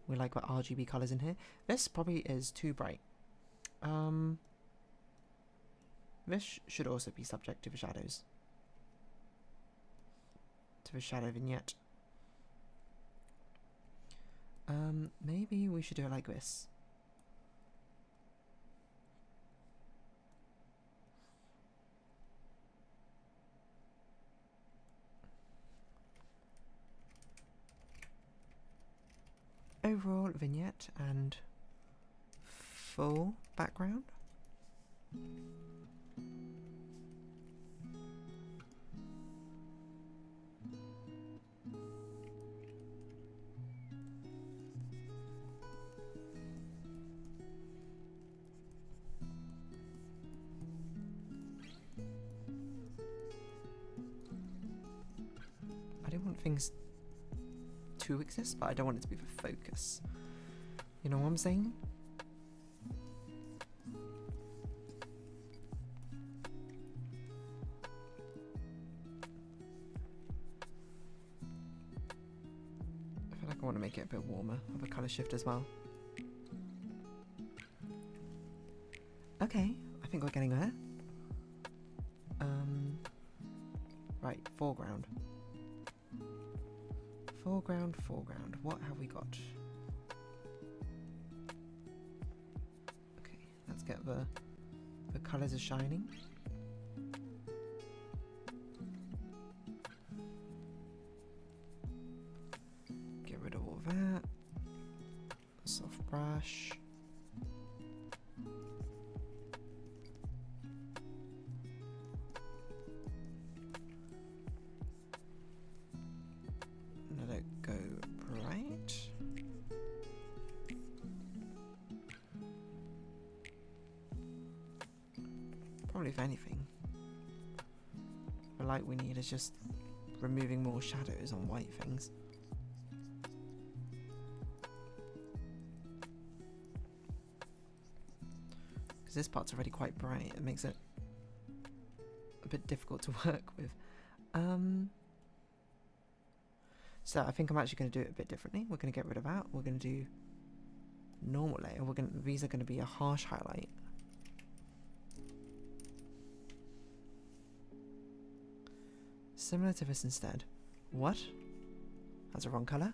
We like what RGB colours in here. This probably is too bright. This should also be subject to the shadows. To the shadow vignette. Maybe we should do it like this. Overall vignette and full background. I don't want things to exist, but I don't want it to be the focus. You know what I'm saying? I feel like I want to make it a bit warmer with a colour shift as well. Okay, I think we're getting there. Right, foreground. Foreground, foreground. What have we got? Okay, let's get the colours are shining. Get rid of all that. Soft brush. Let it go bright. Probably, if anything, the light we need is just removing more shadows on white things. Because this part's already quite bright, it makes it a bit difficult to work with. So I think I'm actually going to do it a bit differently. We're going to get rid of that. We're going to do normal layer. These are going to be a harsh highlight. Similar to this instead. What? That's the wrong colour.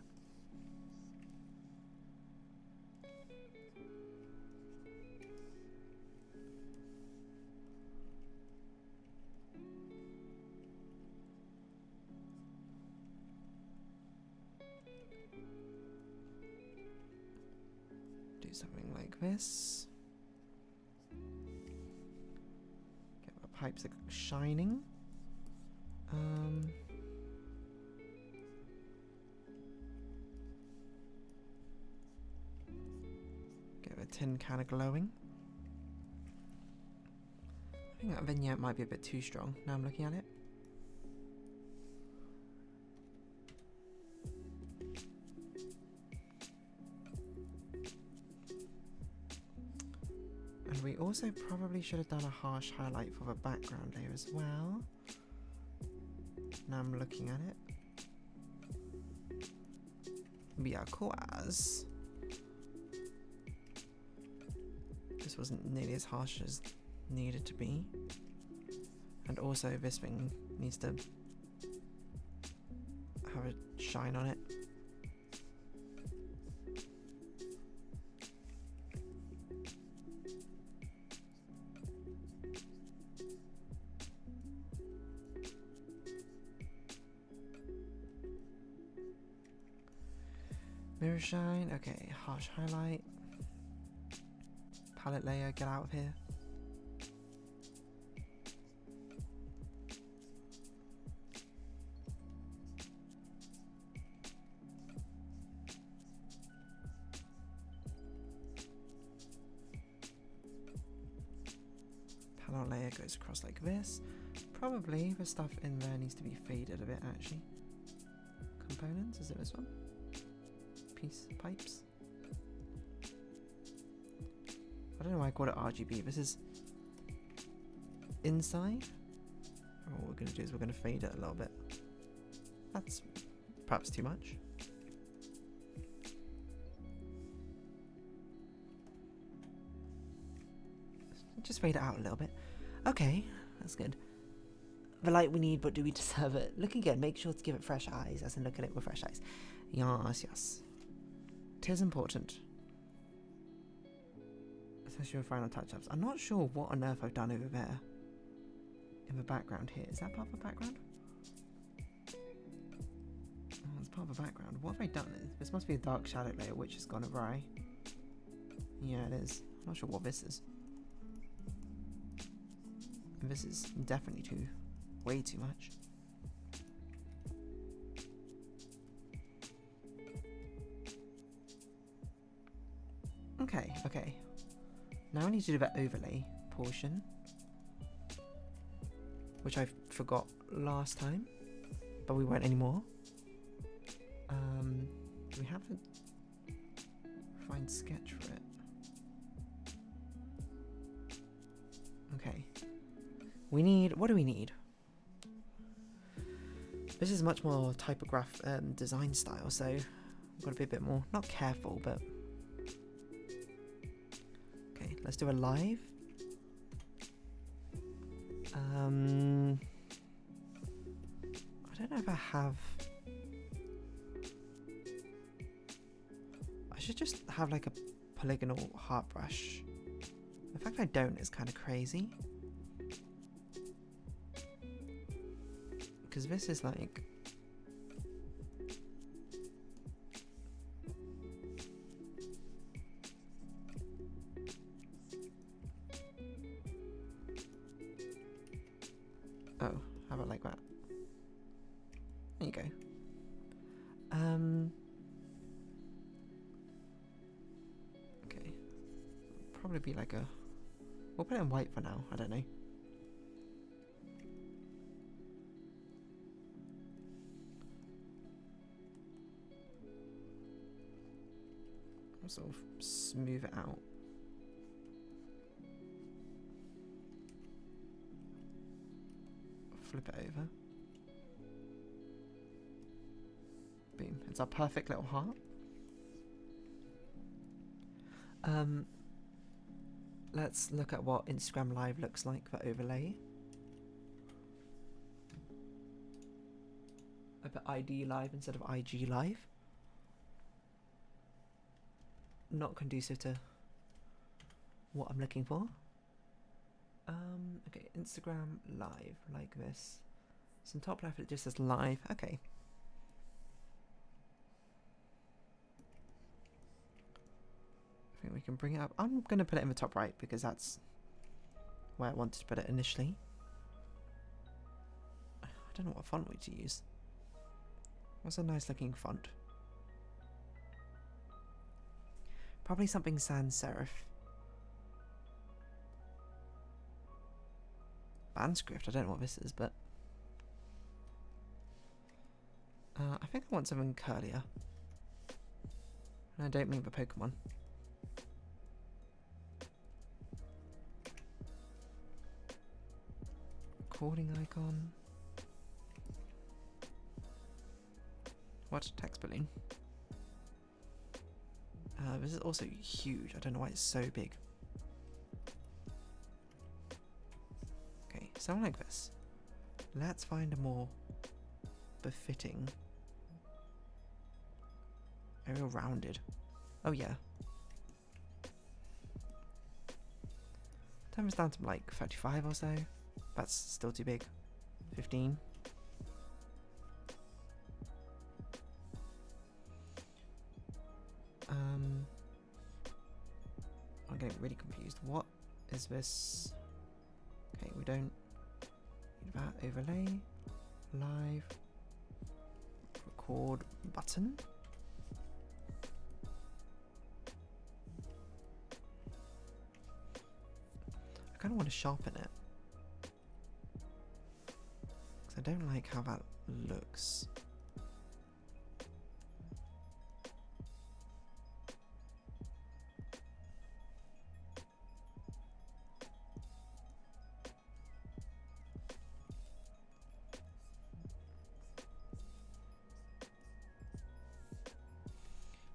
Do something like this. Get the pipes shining. Get the tin can of glowing. I think that vignette might be a bit too strong now I'm looking at it. And we also probably should have done a harsh highlight for the background layer as well. Now I'm looking at it. Because this wasn't nearly as harsh as needed to be. And also this thing needs to have a shine on it. Mirror shine, okay, harsh highlight. Palette layer, get out of here. Palette layer goes across like this. Probably the stuff in there needs to be faded a bit actually. Components, is it this one? Piece pipes. I don't know why I call it RGB. This is inside. And what we're going to do is we're going to fade it a little bit. That's perhaps too much. Just fade it out a little bit. Okay, that's good. The light we need, but do we deserve it? Looking good. Make sure to give it fresh eyes, as in look at it with fresh eyes. Yes, yes. 'Tis important. Especially with final touch-ups. I'm not sure what on earth I've done over there. In the background here. Is that part of the background? Oh, it's part of the background. What have I done? This must be a dark shadow layer, which has gone awry. Yeah, it is. I'm not sure what this is. And this is definitely way too much. Okay. Now I need to do that overlay portion, which I forgot last time, but we won't anymore. Do we have a refined sketch for it? Okay. We need, what do we need? This is much more typograph design style, so I've got to be a bit more, not careful, but okay, let's do a live. I don't know if I have. I should just have like a polygonal heart brush. The fact I don't is kind of crazy. Because this is like... Oh, how about like that? There you go. Okay. Probably be like a... We'll put it in white for now, I don't know. I'll sort of smooth it out. Flip it over. Boom. It's our perfect little heart. Let's look at what Instagram Live looks like for overlay. I put ID Live instead of IG Live. Not conducive to what I'm looking for. Okay, Instagram Live, like this. So in top left it just says live. Okay. I think we can bring it up. I'm going to put it in the top right because that's where I wanted to put it initially. I don't know what font we to use. What's a nice looking font? Probably something sans serif. Band script, I don't know what this is, but I think I want something curlier. And I don't mean the Pokemon. Recording icon. What? Text balloon. This is also huge. I don't know why it's so big. Okay, something like this. Let's find a more befitting. Very rounded. Oh yeah. Turn this down to like 35 or so. That's still too big. 15. I'm getting really confused. What is this? Okay, we don't need that. Overlay, live, record button. I kind of want to sharpen it because I don't like how that looks.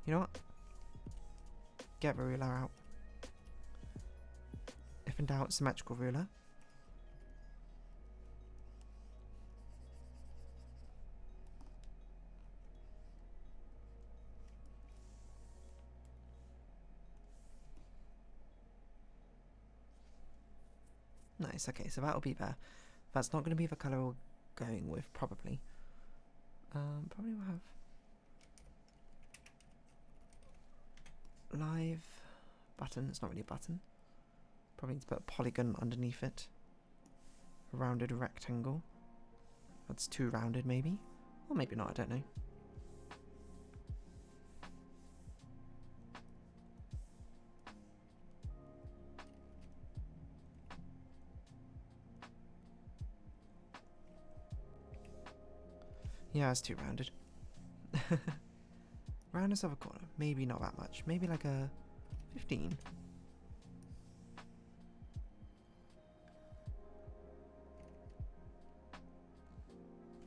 You know what? Get the ruler out. If in doubt, symmetrical ruler. Nice, okay, so that'll be there. That's not going to be the colour we're going with, probably. Probably we'll have live button. It's not really a button. Probably need to put a polygon underneath it. A rounded rectangle. That's too rounded, maybe. Or maybe not, I don't know. Yeah, it's too rounded. Roundness of a corner. Maybe not that much. Maybe like a 15.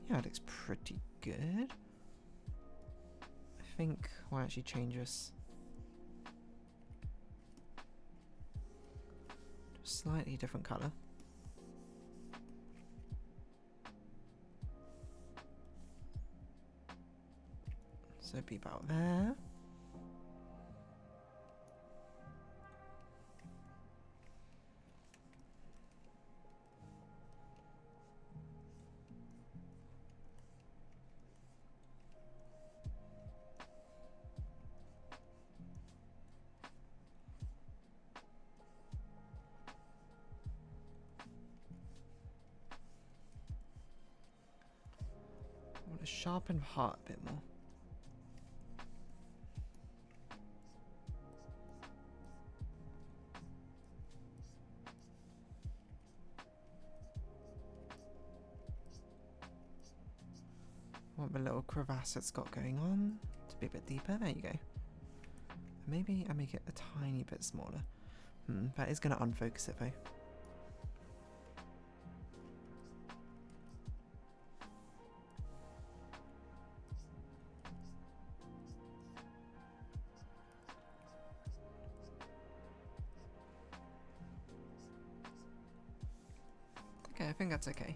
Yeah, it looks pretty good. I think we'll actually change this to a slightly different colour. So it'd be about there. I want to sharpen the heart a bit more. I want the little crevasse it's got going on to be a bit deeper. There you go. Maybe I make it a tiny bit smaller. That is going to unfocus it though. Okay, I think that's okay.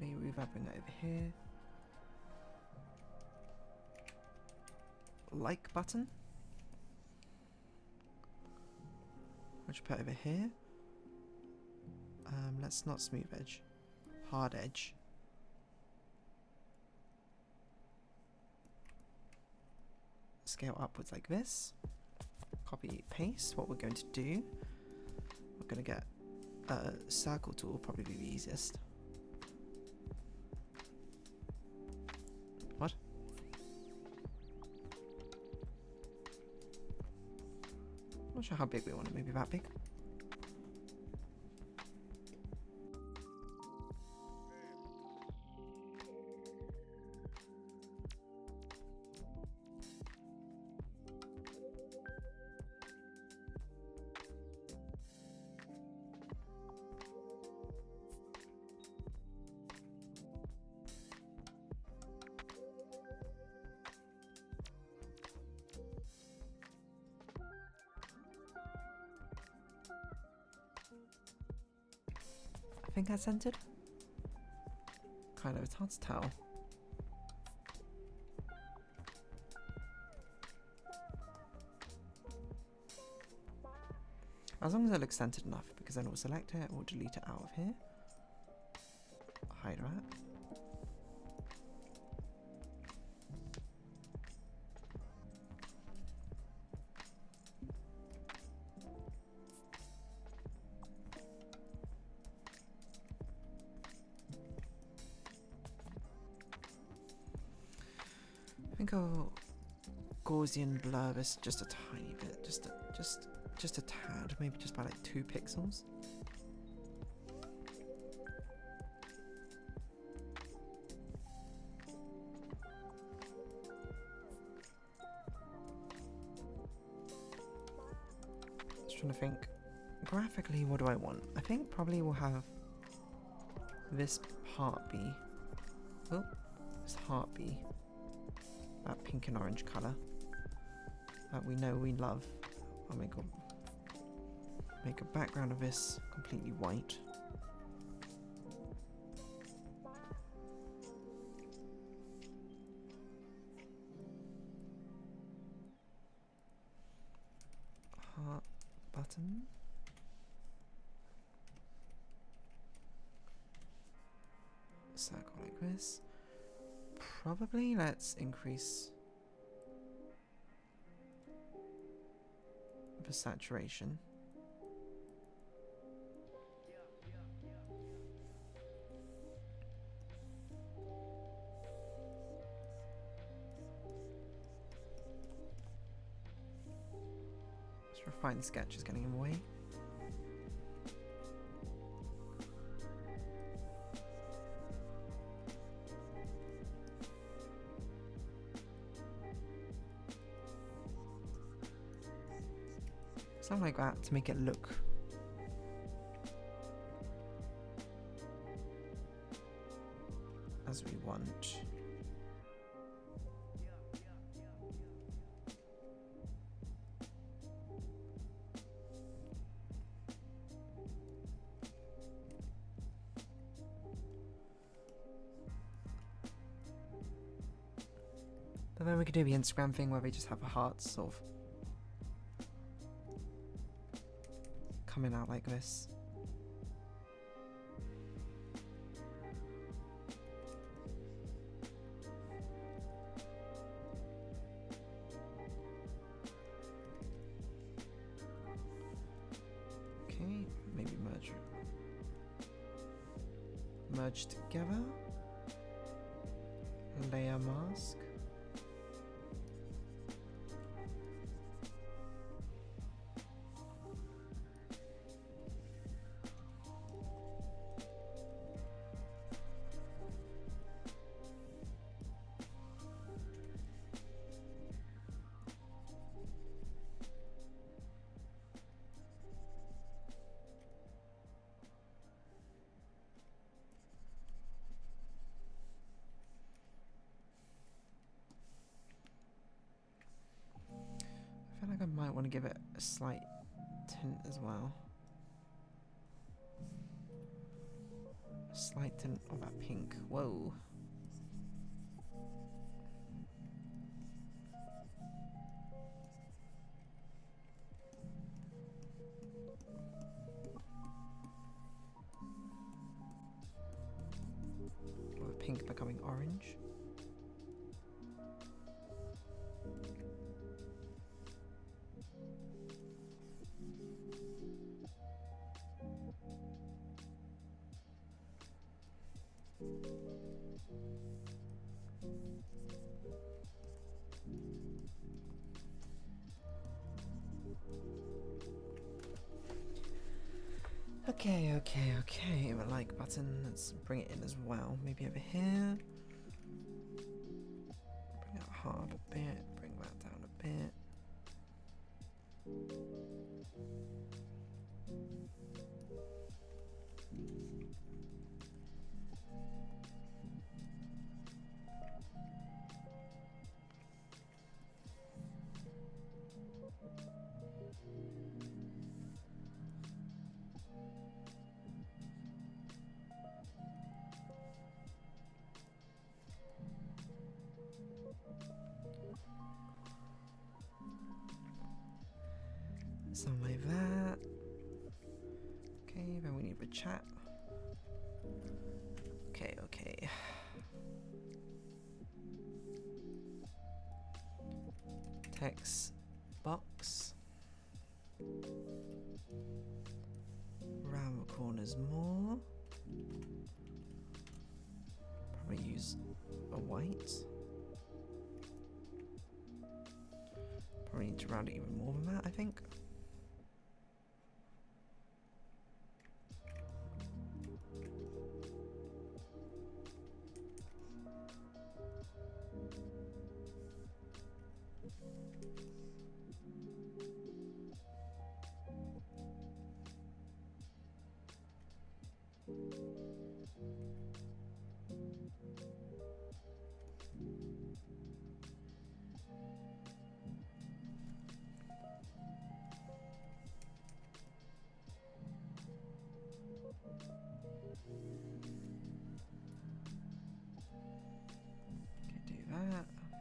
Did I move up and over here? Like button? Which put over here? Let's not smooth edge. Hard edge. Scale upwards like this. Copy, paste. What we're going to do, we're going to get a circle tool, probably be the easiest. What? Not sure how big we want it, maybe that big. I think that's centered. Kind of, it's hard to tell. As long as it looks centered enough, because then we'll select it, we'll delete it out of here. Hide that. I think I'll Gaussian blur this just a tiny bit, just a tad, maybe just by like 2 pixels. Just trying to think, graphically what do I want? I think probably we'll have this part be, oh, this heart be that pink and orange colour that we know we love. I'll make a background of this completely white. Heart button. circle like this. Probably let's increase the saturation. This refined sketch is getting in the way. Something like that to make it look as we want. But then we could do the Instagram thing where we just have a heart sort of coming out like this. Okay, maybe merge together. Layer mask. I feel like I might want to give it a slight tint as well. A slight tint of that pink. Whoa. Or the pink becoming orange. Okay, the like button, let's bring it in as well. Maybe over here. Bring that heart up a bit, bring that down a bit. Something like that. Okay, then we need the chat. Okay. Text box. Round the corners more. Probably use a white. Probably need to round it even more than that, I think.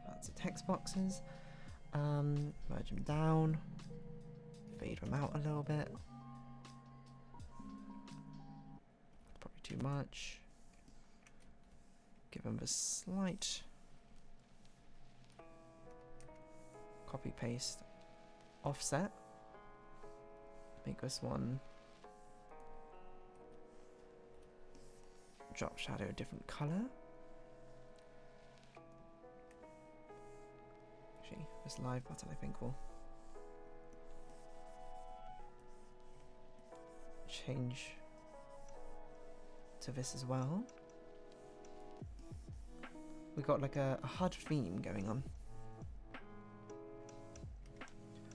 That's the text boxes. Merge them down, fade them out a little bit. Probably too much. give them a slight copy paste offset. Make this one drop shadow a different color. Actually, this live button I think will change to this as well. We got like a HUD theme going on.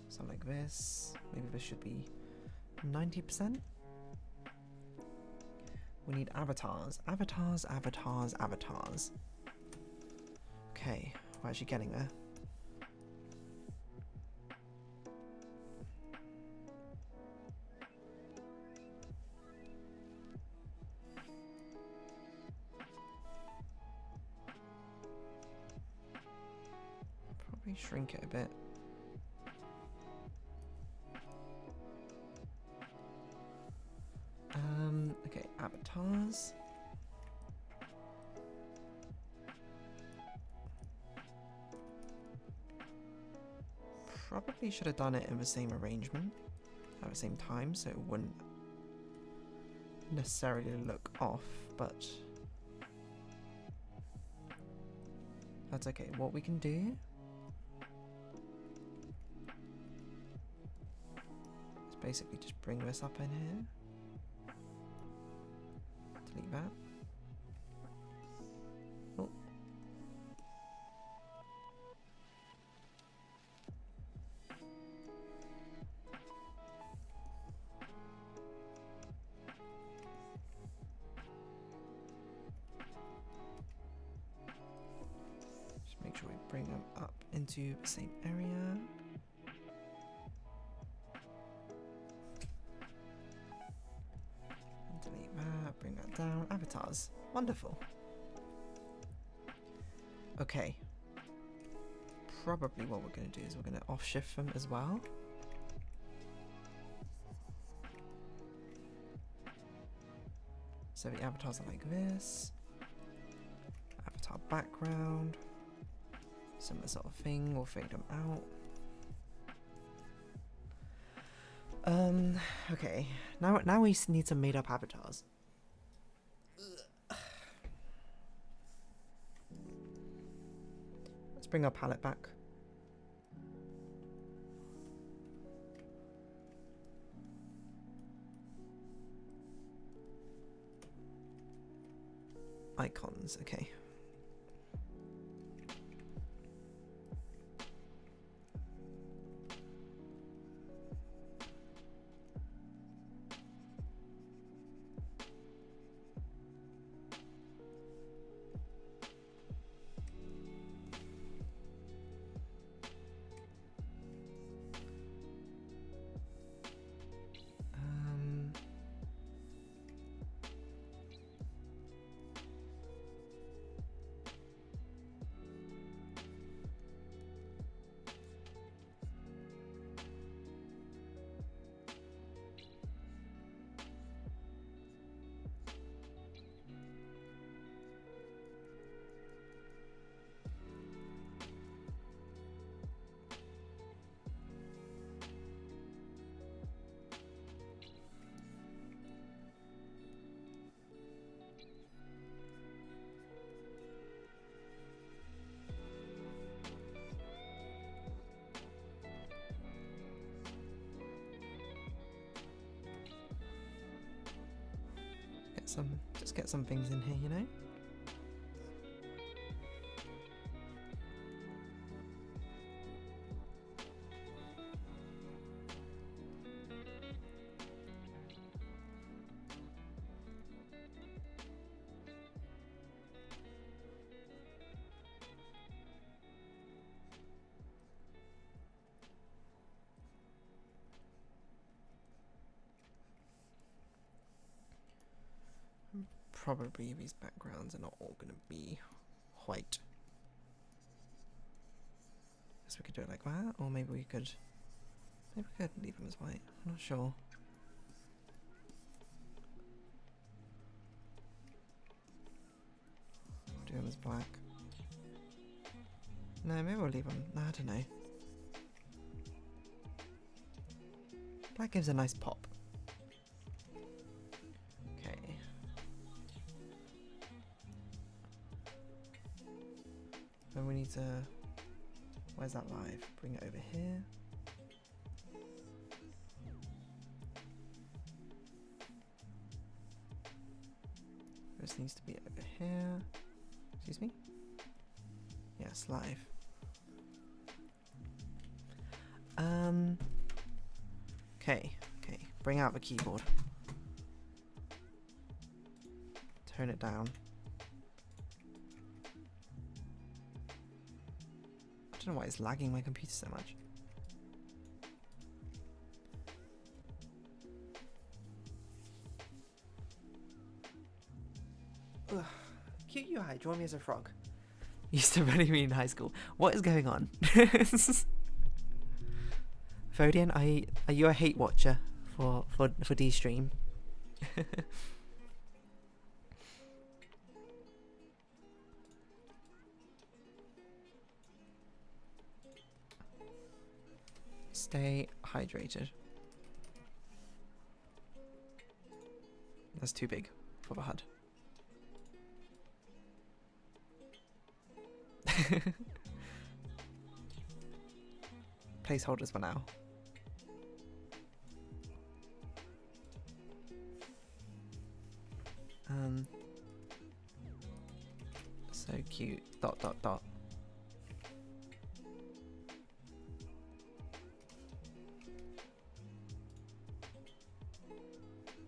Something like this. Maybe this should be 90%. We need avatars. Avatars, avatars, avatars. Okay, we're actually getting there. Probably shrink it a bit. Okay, avatars. Probably should have done it in the same arrangement at the same time, so it wouldn't necessarily look off, but that's okay. What we can do is basically just bring this up in here. Delete that. Oh. Just make sure we bring them up into the same area. Delete that, bring that down. Avatars. Wonderful. Okay. Probably what we're going to do is we're going to off-shift them as well. So the avatars are like this. Avatar background. Similar sort of thing. We'll fade them out. Okay. Now we need some made-up avatars. Let's bring our palette back. Icons, okay. Just get some things in here, you know? Probably these backgrounds are not all going to be white. Guess we could do it like that, or maybe we could leave them as white. I'm not sure. Do do them as black. No, maybe we'll leave them. No, I don't know. Black gives a nice pop. Okay. Then we need to... Where's that live? Bring it over here. This needs to be over here. Excuse me? Yes, live. Okay, bring out the keyboard. Turn it down. I don't know why it's lagging my computer so much. Ugh. Cute UI, draw me as a frog. Used to bully me in high school. What is going on? Fodian, are you a hate watcher for D-Stream? Stay hydrated. That's too big for the HUD. Placeholders for now. So cute. ...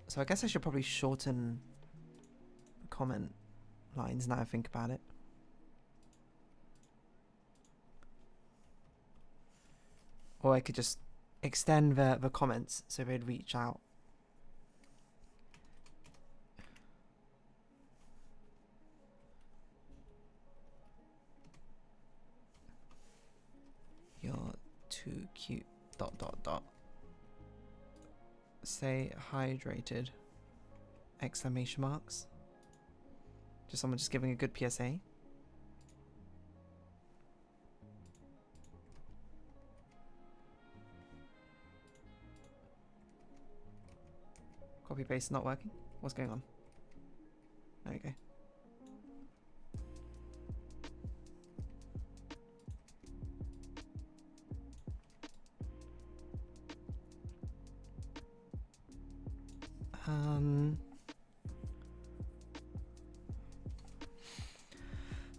So I guess I should probably shorten the comment lines now I think about it. Or I could just extend the comments so they'd reach out. You're too cute. ... Stay hydrated. Exclamation marks. Just someone just giving a good PSA. Copy paste not working. What's going on? There we go.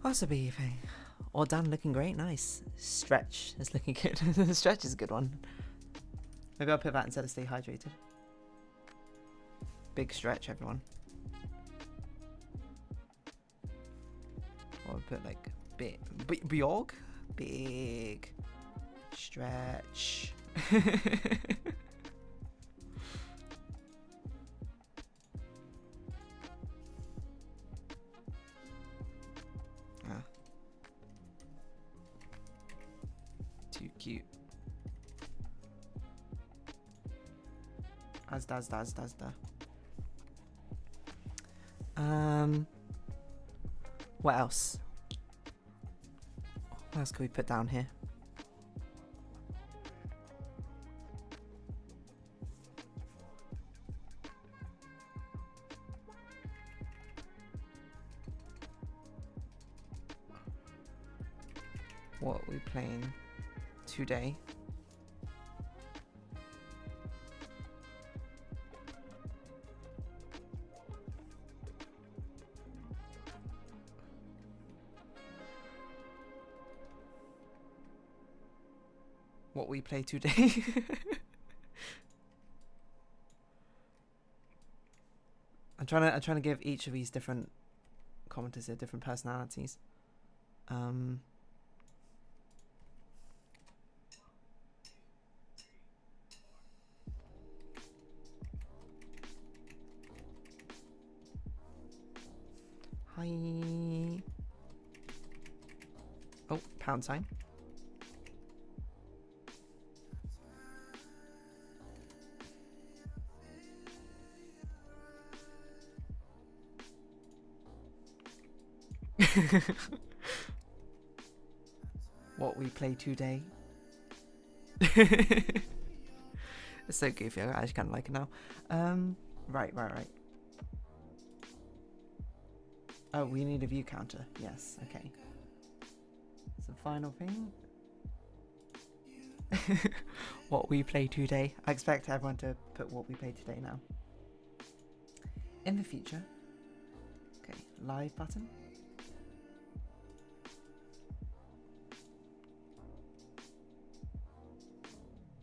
What's a beefing? All done, looking great, nice. Stretch is looking good. Stretch is a good one. Maybe I'll put that instead of stay hydrated. Big stretch, everyone. Or I'll put like big stretch. Too cute. As does. What else? What else can we put down here? What are we playing today? What we play today? I'm trying to give each of these different commenters here different personalities. Hi. Oh, pound sign. What we play today. It's so goofy. I actually kind of like it now. Right. Oh, we need a view counter. Yes. Okay. So final thing. What we play today. I expect everyone to put what we play today now. In the future. Okay. Live button.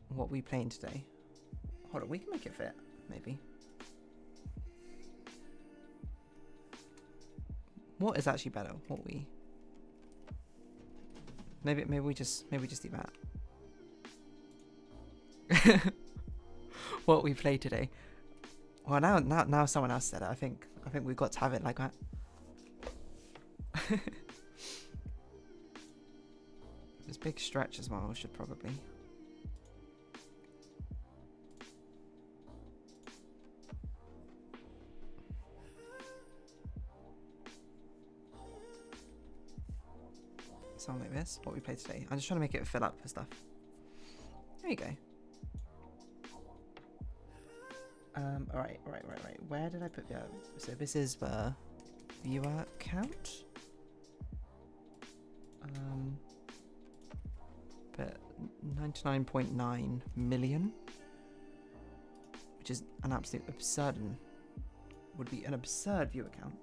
What we playing today? Hold on, we can make it fit, maybe. What is actually better? What we? Maybe we just do that. What we play today? Well, now someone else said it. I think we've got to have it like that. This big stretch as well should probably. Something like this. What we play today. I'm just trying to make it fill up for stuff. There you go. Alright. Where did I put the... So this is the viewer count. But 99.9 million. Which is an absolute absurd... Would be an absurd viewer count.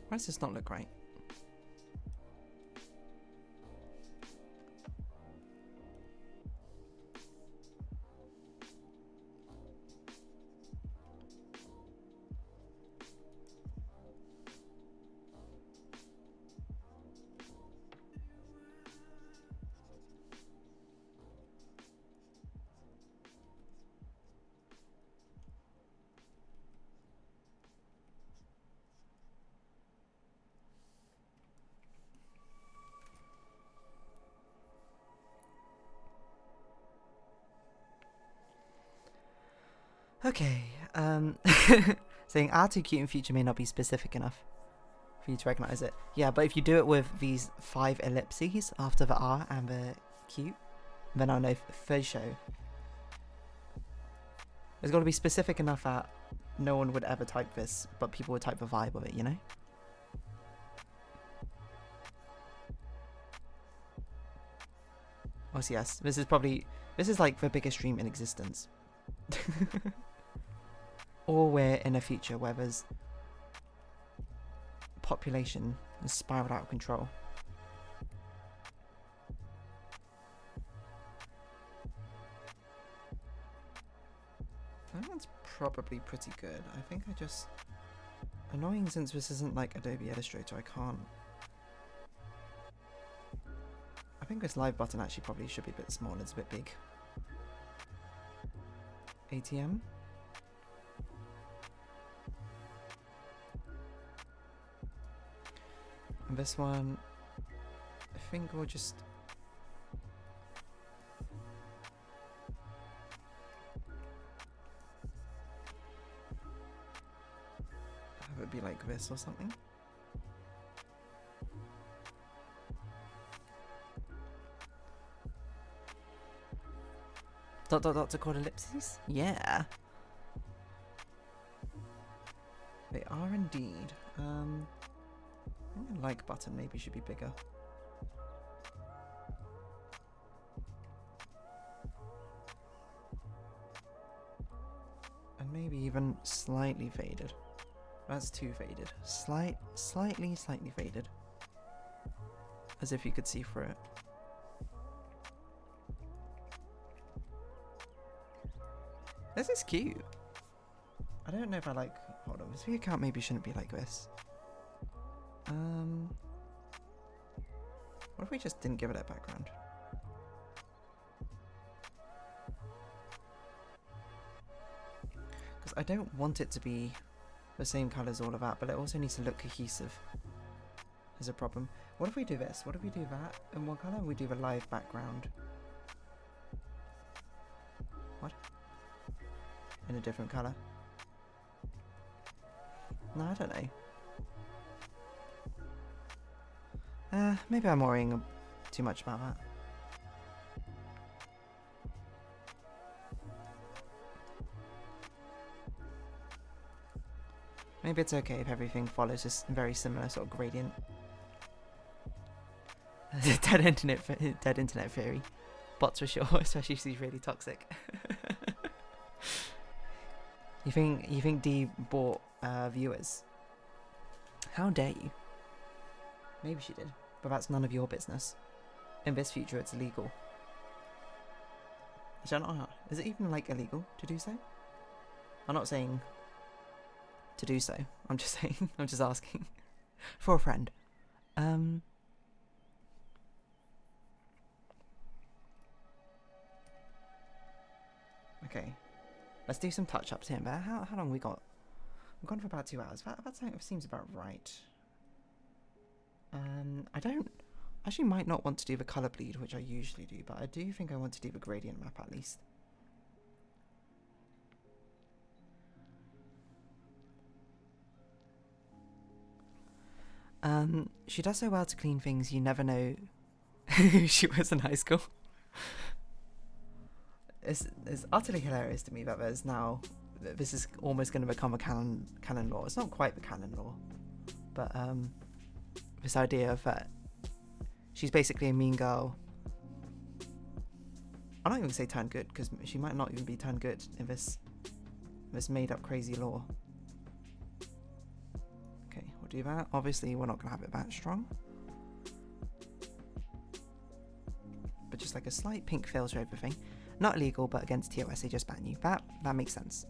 Why does this not look right? Okay, saying R too cute in future may not be specific enough for you to recognize it. Yeah, but if you do it with these 5 ellipses after the R and the Q, then I'll know for sure. It's got to be specific enough that no one would ever type this, but people would type the vibe of it, you know? Oh, so yes, this is like the biggest stream in existence. Or we're in a future where there's population has spiraled out of control. I think that's probably pretty good. I think I just... Annoying since this isn't like Adobe Illustrator, I can't... I think this live button actually probably should be a bit small, it's a bit big. ATM? And this one, I think we'll just... have it be like this or something. Dot dot dot to call ellipses? Yeah. They are indeed. I think the like button maybe should be bigger. And maybe even slightly faded. That's too faded. Slightly faded. As if you could see through it. This is cute. I don't know if I like... Hold on, this view count maybe shouldn't be like this. What if we just didn't give it a background? Because I don't want it to be the same colours all of that, but it also needs to look cohesive. Is a problem. What if we do this? What if we do that in one colour and we do the live background? What? In a different colour? No, I don't know. Maybe I'm worrying too much about that. Maybe it's okay if everything follows this very similar sort of gradient. Dead internet theory. Bots for sure, especially if she's really toxic. You think Dee bought viewers? How dare you? Maybe she did, but that's none of your business. In this future, it's illegal. I don't know. Is it even like illegal to do so? I'm not saying to do so. I'm just saying. I'm just asking for a friend. Okay, let's do some touch-ups here. But how long we got? We've gone for about 2 hours. That seems about right. I don't actually might not want to do the colour bleed, which I usually do, but I do think I want to do the gradient map at least. She does so well to clean things, you never know who she was in high school. It's utterly hilarious to me that there's now, this is almost going to become a canon law. It's not quite the canon law, but this idea of that she's basically a mean girl. I'm not even going to say turned good, because she might not even be turned good in this made up crazy law. Okay, we'll do that. Obviously we're not going to have it that strong, but just like a slight pink filter over thing. Not illegal, but against TOS they just ban you. That makes sense.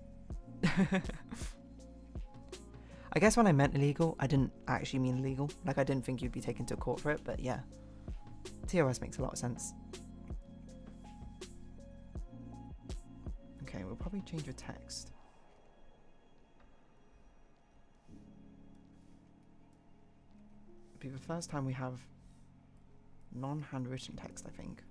I guess when I meant illegal, I didn't actually mean illegal. Like, I didn't think you'd be taken to court for it, but yeah. TOS makes a lot of sense. Okay, we'll probably change the text. It'll be the first time we have non-handwritten text, I think.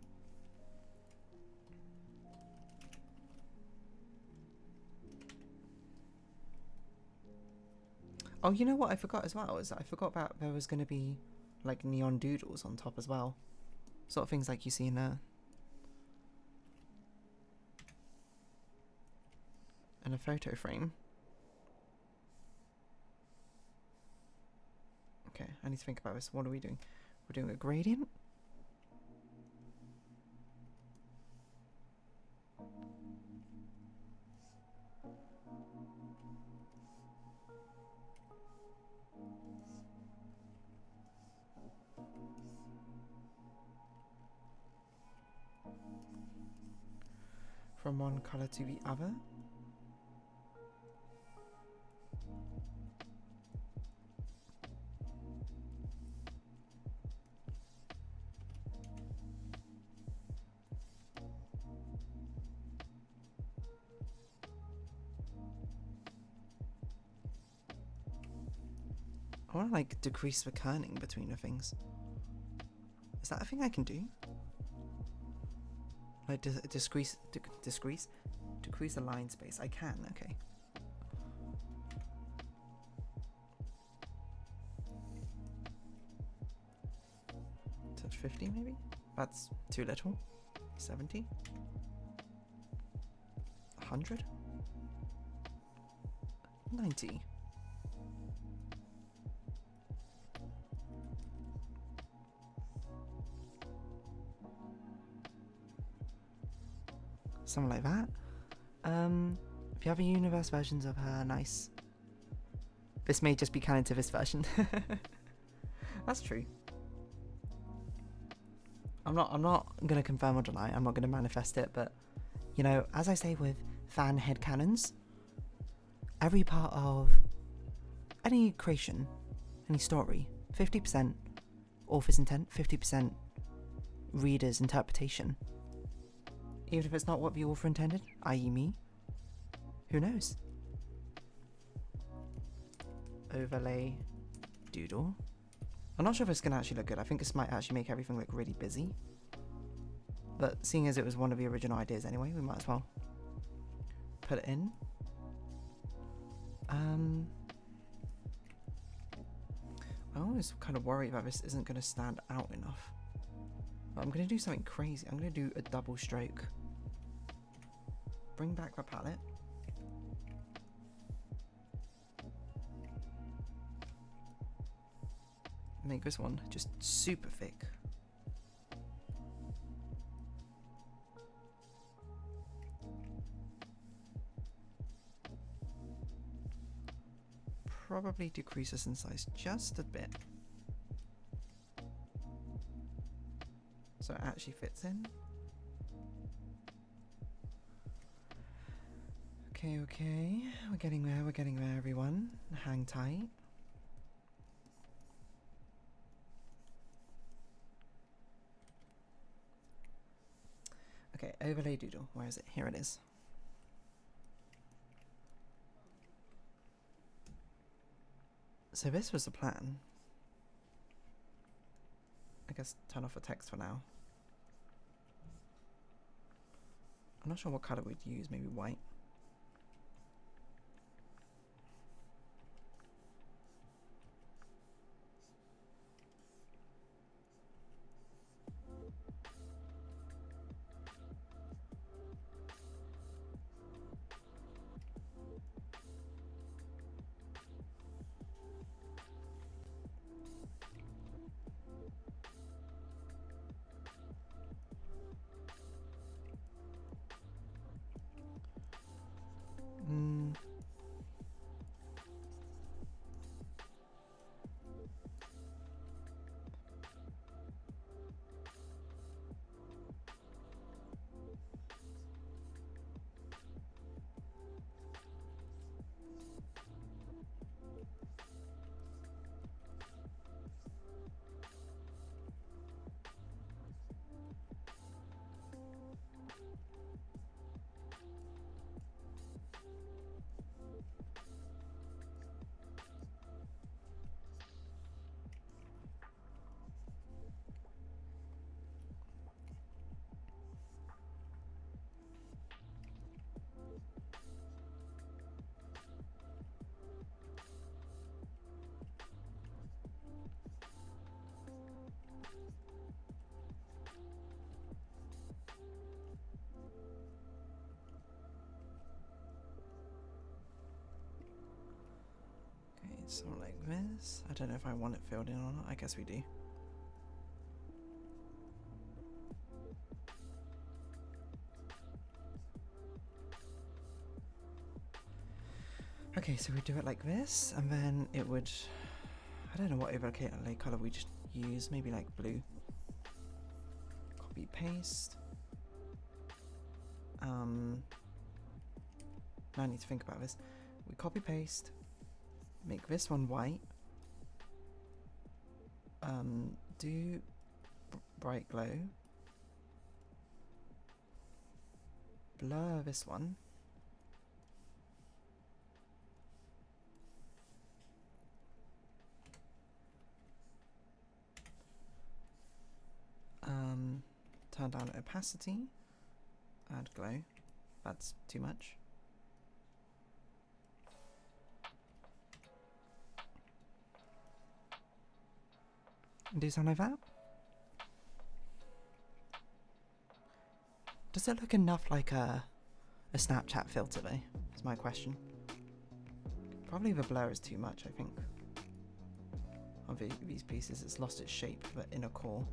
Oh, you know what I forgot as well? Is I forgot about there was going to be like neon doodles on top as well. Sort of things like you see in a photo frame. Okay, I need to think about this. What are we doing? We're doing a gradient? From one colour to the other. I want to like decrease the kerning between the things. Is that a thing I can do? Like decrease the line space. I can. Okay. Touch 50 maybe. That's too little. 70. 100. 90. Something like that. If you have a universe versions of her, nice. This may just be canon to this version. That's true. I'm not gonna confirm or deny. I'm not gonna manifest it, but you know, as I say with fan headcanons, every part of any creation, any story, 50% author's intent, 50% reader's interpretation. Even if it's not what the author intended, i.e. me, who knows? Overlay doodle. I'm not sure if it's going to actually look good. I think this might actually make everything look really busy. But seeing as it was one of the original ideas anyway, we might as well put it in. I always kind of worry that this isn't going to stand out enough. But I'm going to do something crazy. I'm going to do a double stroke. Bring back the palette. Make this one just super thick. Probably decrease this in size just a bit, so it actually fits in. Okay, we're getting there, everyone. Hang tight. Okay, overlay doodle, where is it? Here it is. So this was the plan. I guess turn off the text for now. I'm not sure what colour we'd use, maybe white. So like this. I don't know if I want it filled in or not. I guess we do. Okay, so we do it like this, and then it would... I don't know what overlay colour we just use. Maybe like blue. Copy, paste. Now I need to think about this. We copy, paste. Make this one white. Do bright glow. Blur this one. Turn down opacity. Add glow. That's too much. Do something like that? Does it look enough like a Snapchat filter though? Is my question. Probably the blur is too much, I think. Of these pieces, it's lost its shape, the inner core.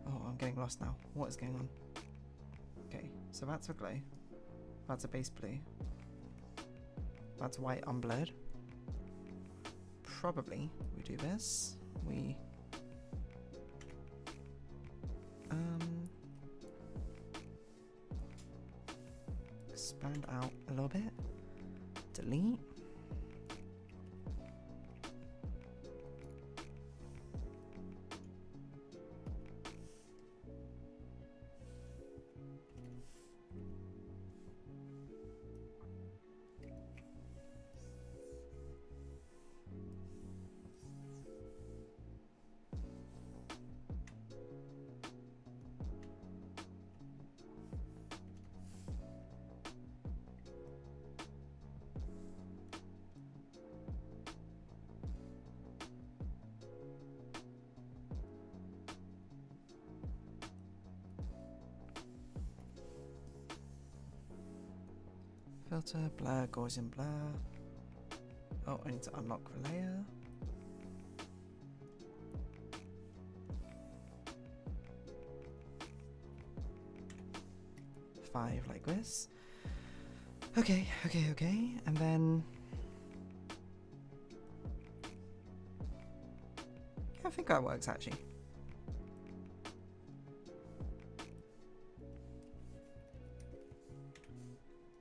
Oh, I'm getting lost now. What is going on? Okay, so that's a glow. That's a base blue. That's white unblurred. Probably we do this. We just blend out a little bit. Delete. Filter, blur, Gaussian blur. Oh, I need to unlock the layer. Five like this. Okay, and then yeah, I think that works actually.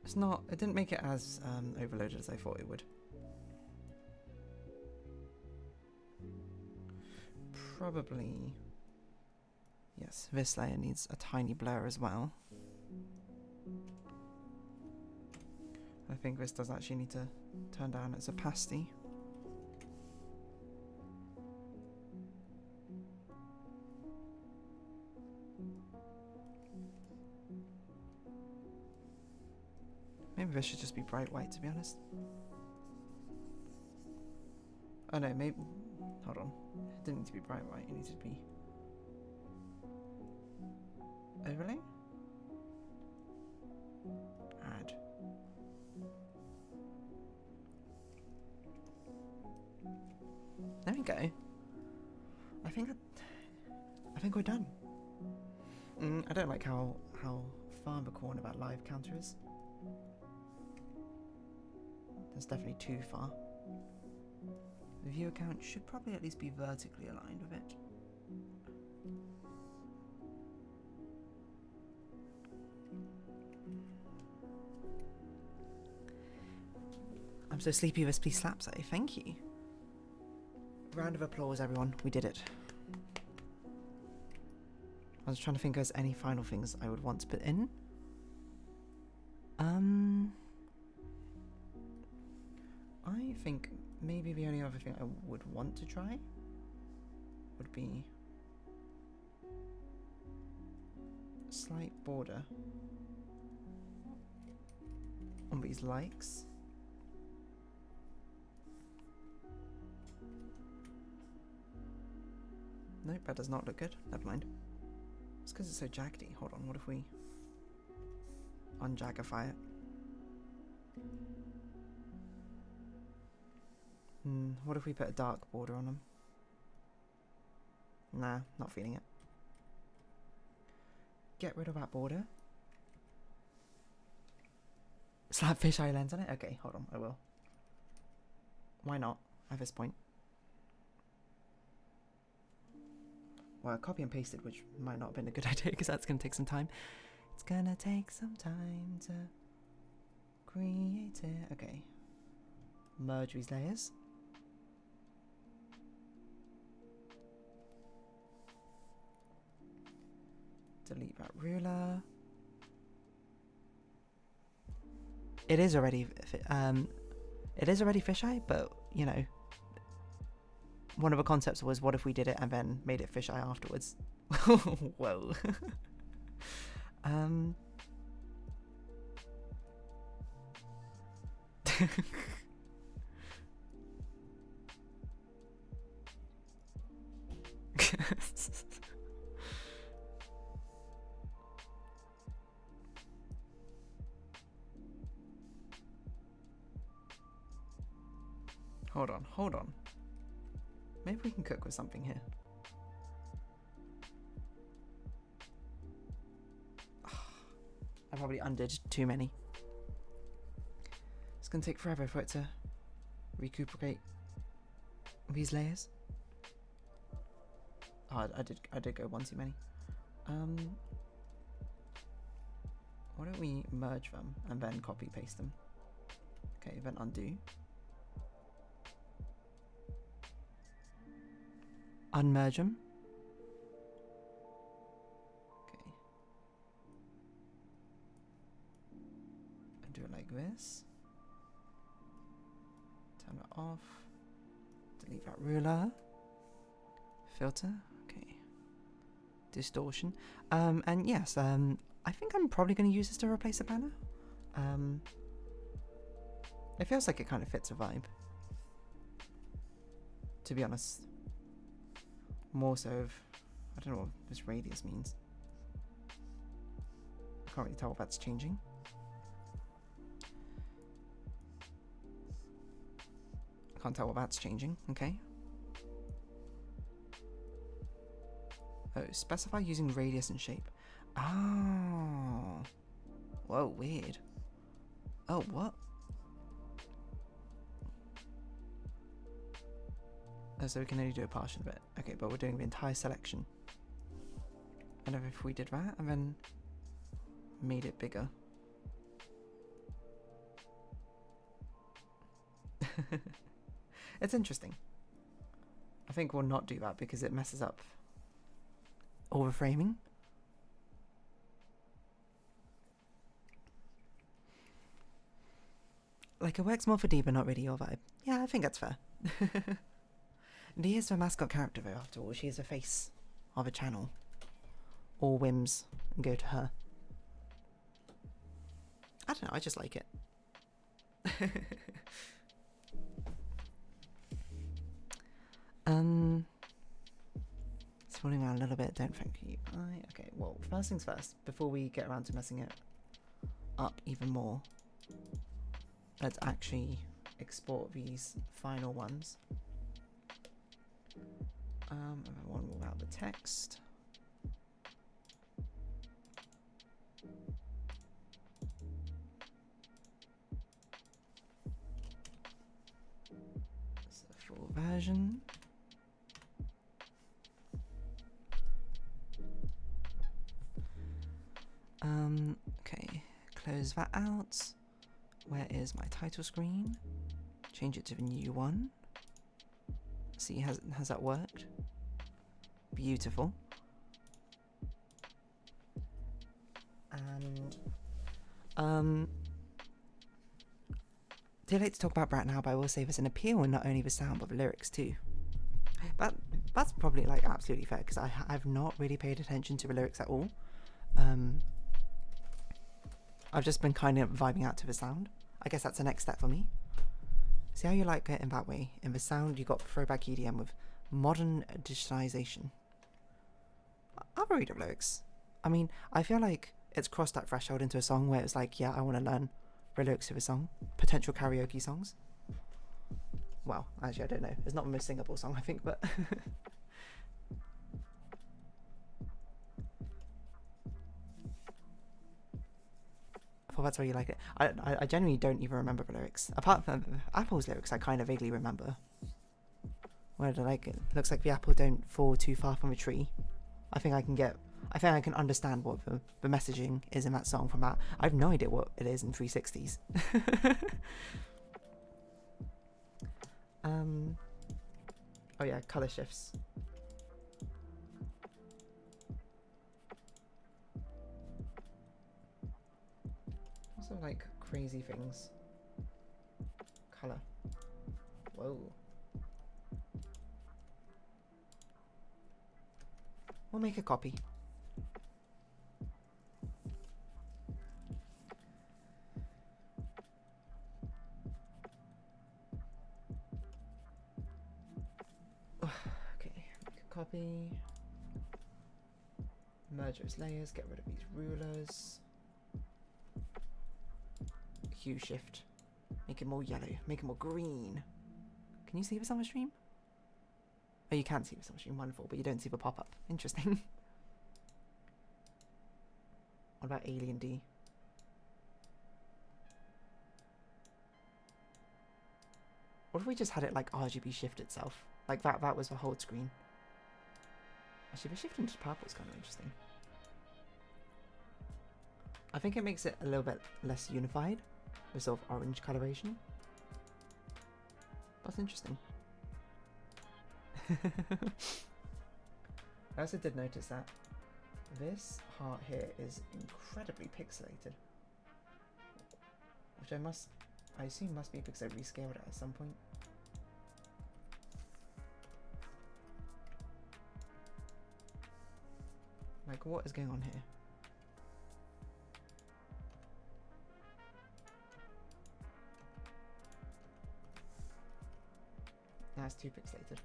It's not, it didn't make it as overloaded as I thought it would. Probably, yes, this layer needs a tiny blur as well. I think this does actually need to turn down its opacity. Maybe this should just be bright white, to be honest. Oh no, maybe, hold on. It didn't need to be bright white, it needed to be overlay? Add. There we go. I think we're done. I don't like how far the corner that live counter is. That's definitely too far. The viewer count should probably at least be vertically aligned with it. I'm so sleepy this piece slaps, eh? Thank you. Round of applause, everyone. We did it. I was trying to think if there's any final things I would want to put in. I think maybe the only other thing I would want to try would be a slight border on these likes. Nope, that does not look good. Never mind. It's because it's so jaggedy. Hold on, what if we unjaggify it? What if we put a dark border on them? Nah, not feeling it. Get rid of that border. Slap fisheye lens on it? Okay, hold on, I will. Why not, at this point? Well, I copy and pasted, which might not have been a good idea because that's going to take some time. It's going to take some time to create it. Okay. Merge these layers. Delete that ruler. It is already fisheye, but you know, one of the concepts was what if we did it and then made it fisheye afterwards. Whoa. Hold on. Maybe we can cook with something here. I probably undid too many. It's gonna take forever for it to recuperate these layers. Oh, I did go one too many. Why don't we merge them and then copy paste them? Okay, then undo. Unmerge them. Okay. And do it like this. Turn it off. Delete that ruler. Filter. Okay. Distortion. And yes, I think I'm probably going to use this to replace a banner. It feels like it kind of fits a vibe, to be honest. More so of, I don't know what this radius means. I can't really tell what that's changing. I can't tell what that's changing, okay. Oh, specify using radius and shape. Oh. Whoa, weird. Oh, what? Oh, so we can only do a partial of it. Okay, but we're doing the entire selection. And if we did that and then made it bigger. It's interesting. I think we'll not do that because it messes up all the framing. Like, it works more for D, but not really your vibe. Yeah, I think that's fair. Dee is the mascot character, though, after all. She is the face of a channel. All whims go to her. I don't know, I just like it. Scrolling around a little bit, don't thank you. Okay, well, first things first, before we get around to messing it up even more, let's actually export these final ones. And I want all out the text. It's the full version. Okay, close that out. Where is my title screen? Change it to the new one. See, has that worked? Beautiful. And too late to talk about Brat now, but I will say there's an appeal in not only the sound but the lyrics too. That's probably like absolutely fair because I've not really paid attention to the lyrics at all. I've just been kind of vibing out to the sound. I guess that's the next step for me. See how you like it in that way. In the sound, you got throwback EDM with modern digitalization. I'll read the lyrics. I mean, I feel like it's crossed that threshold into a song where it's like, yeah, I want to learn the lyrics of a song. Potential karaoke songs. Well, actually, I don't know. It's not the most singable song, I think, but... Well, that's why you like it. I genuinely don't even remember the lyrics. Apart from Apple's lyrics, I kind of vaguely remember. Where like it looks like the apple don't fall too far from a tree. I think I can understand what the messaging is in that song from that. I have no idea what it is in 360s. Oh yeah, color shifts. Also like crazy things. Color. Whoa. We'll make a copy. Okay, make a copy. Merge those layers, get rid of these rulers. Hue shift. Make it more yellow, make it more green. Can you see this on the stream? Oh, you can see this on the stream, wonderful, but you don't see the pop-up. Interesting. What about Alien D? What if we just had it like RGB shift itself? Like that was the whole screen. Actually, the shift into purple is kind of interesting. I think it makes it a little bit less unified with sort of orange coloration. That's interesting. I also did notice that this heart here is incredibly pixelated, which I assume must be because I rescaled it at some point. Like, what is going on here? That's too pixelated.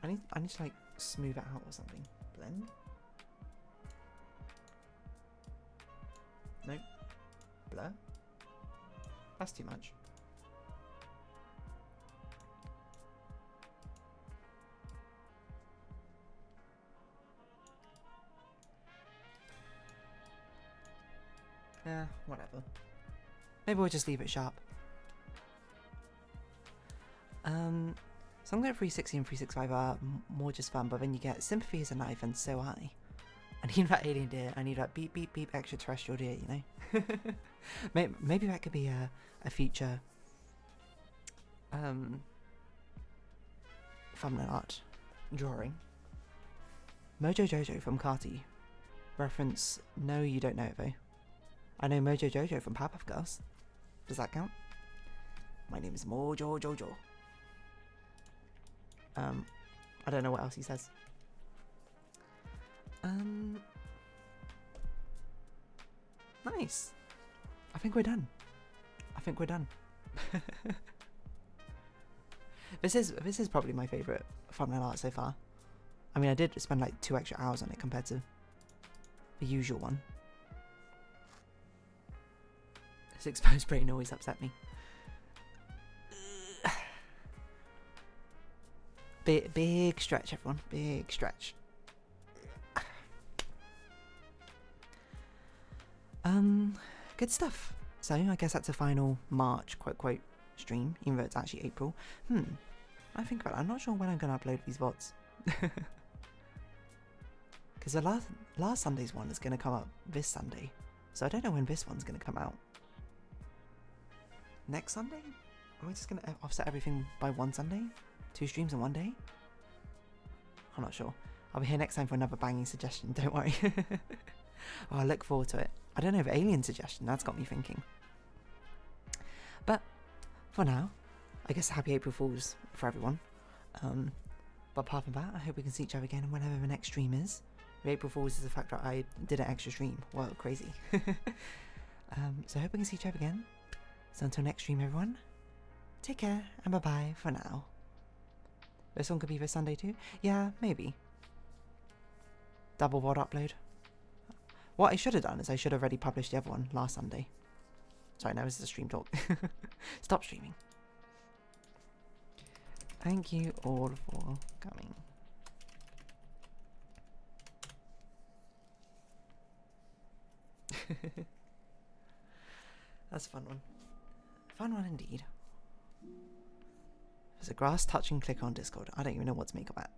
I need to like smooth it out or something. Blend? Nope. Blur? That's too much. Whatever. Maybe we'll just leave it sharp. So I'm going 360 and 365 are more just fun, but then you get sympathy as a knife, and so I need that alien deer. I need that beep beep beep extraterrestrial deer. You know. Maybe that could be a future thumbnail art drawing. Mojo Jojo from Carti. Reference, no, you don't know it though. I know Mojo Jojo from Powerpuff Girls. Does that count? My name is Mojo Jojo. I don't know what else he says. Nice. I think we're done. This is probably my favourite thumbnail art so far. I mean, I did spend like 2 extra hours on it compared to the usual one. This exposed brain always upset me. Big stretch, everyone. Big stretch. Good stuff. So I guess that's a final March quote stream, even though it's actually April. I think about it. I'm not sure when I'm gonna upload these VODs. Because the last Sunday's one is gonna come up this Sunday, so I don't know when this one's gonna come out. Next Sunday? Are we just gonna offset everything by one Sunday? 2 streams in one day? I'm not sure. I'll be here next time for another banging suggestion, don't worry. Oh, I look forward to it. I don't know if alien suggestion, that's got me thinking. But for now, I guess happy April Fools for everyone. But apart from that, I hope we can see each other again whenever the next stream is. The April Fools is the fact that I did an extra stream. Whoa, crazy. So I hope we can see each other again. So until next stream, everyone, take care and bye-bye for now. This one could be this Sunday too? Yeah, maybe. Double VOD upload. What I should have done is I should have already published the other one last Sunday. Sorry, now this is a stream talk. Stop streaming. Thank you all for coming. That's a fun one. Fun one indeed. There's a grass touching clicker on Discord. I don't even know what to make of that.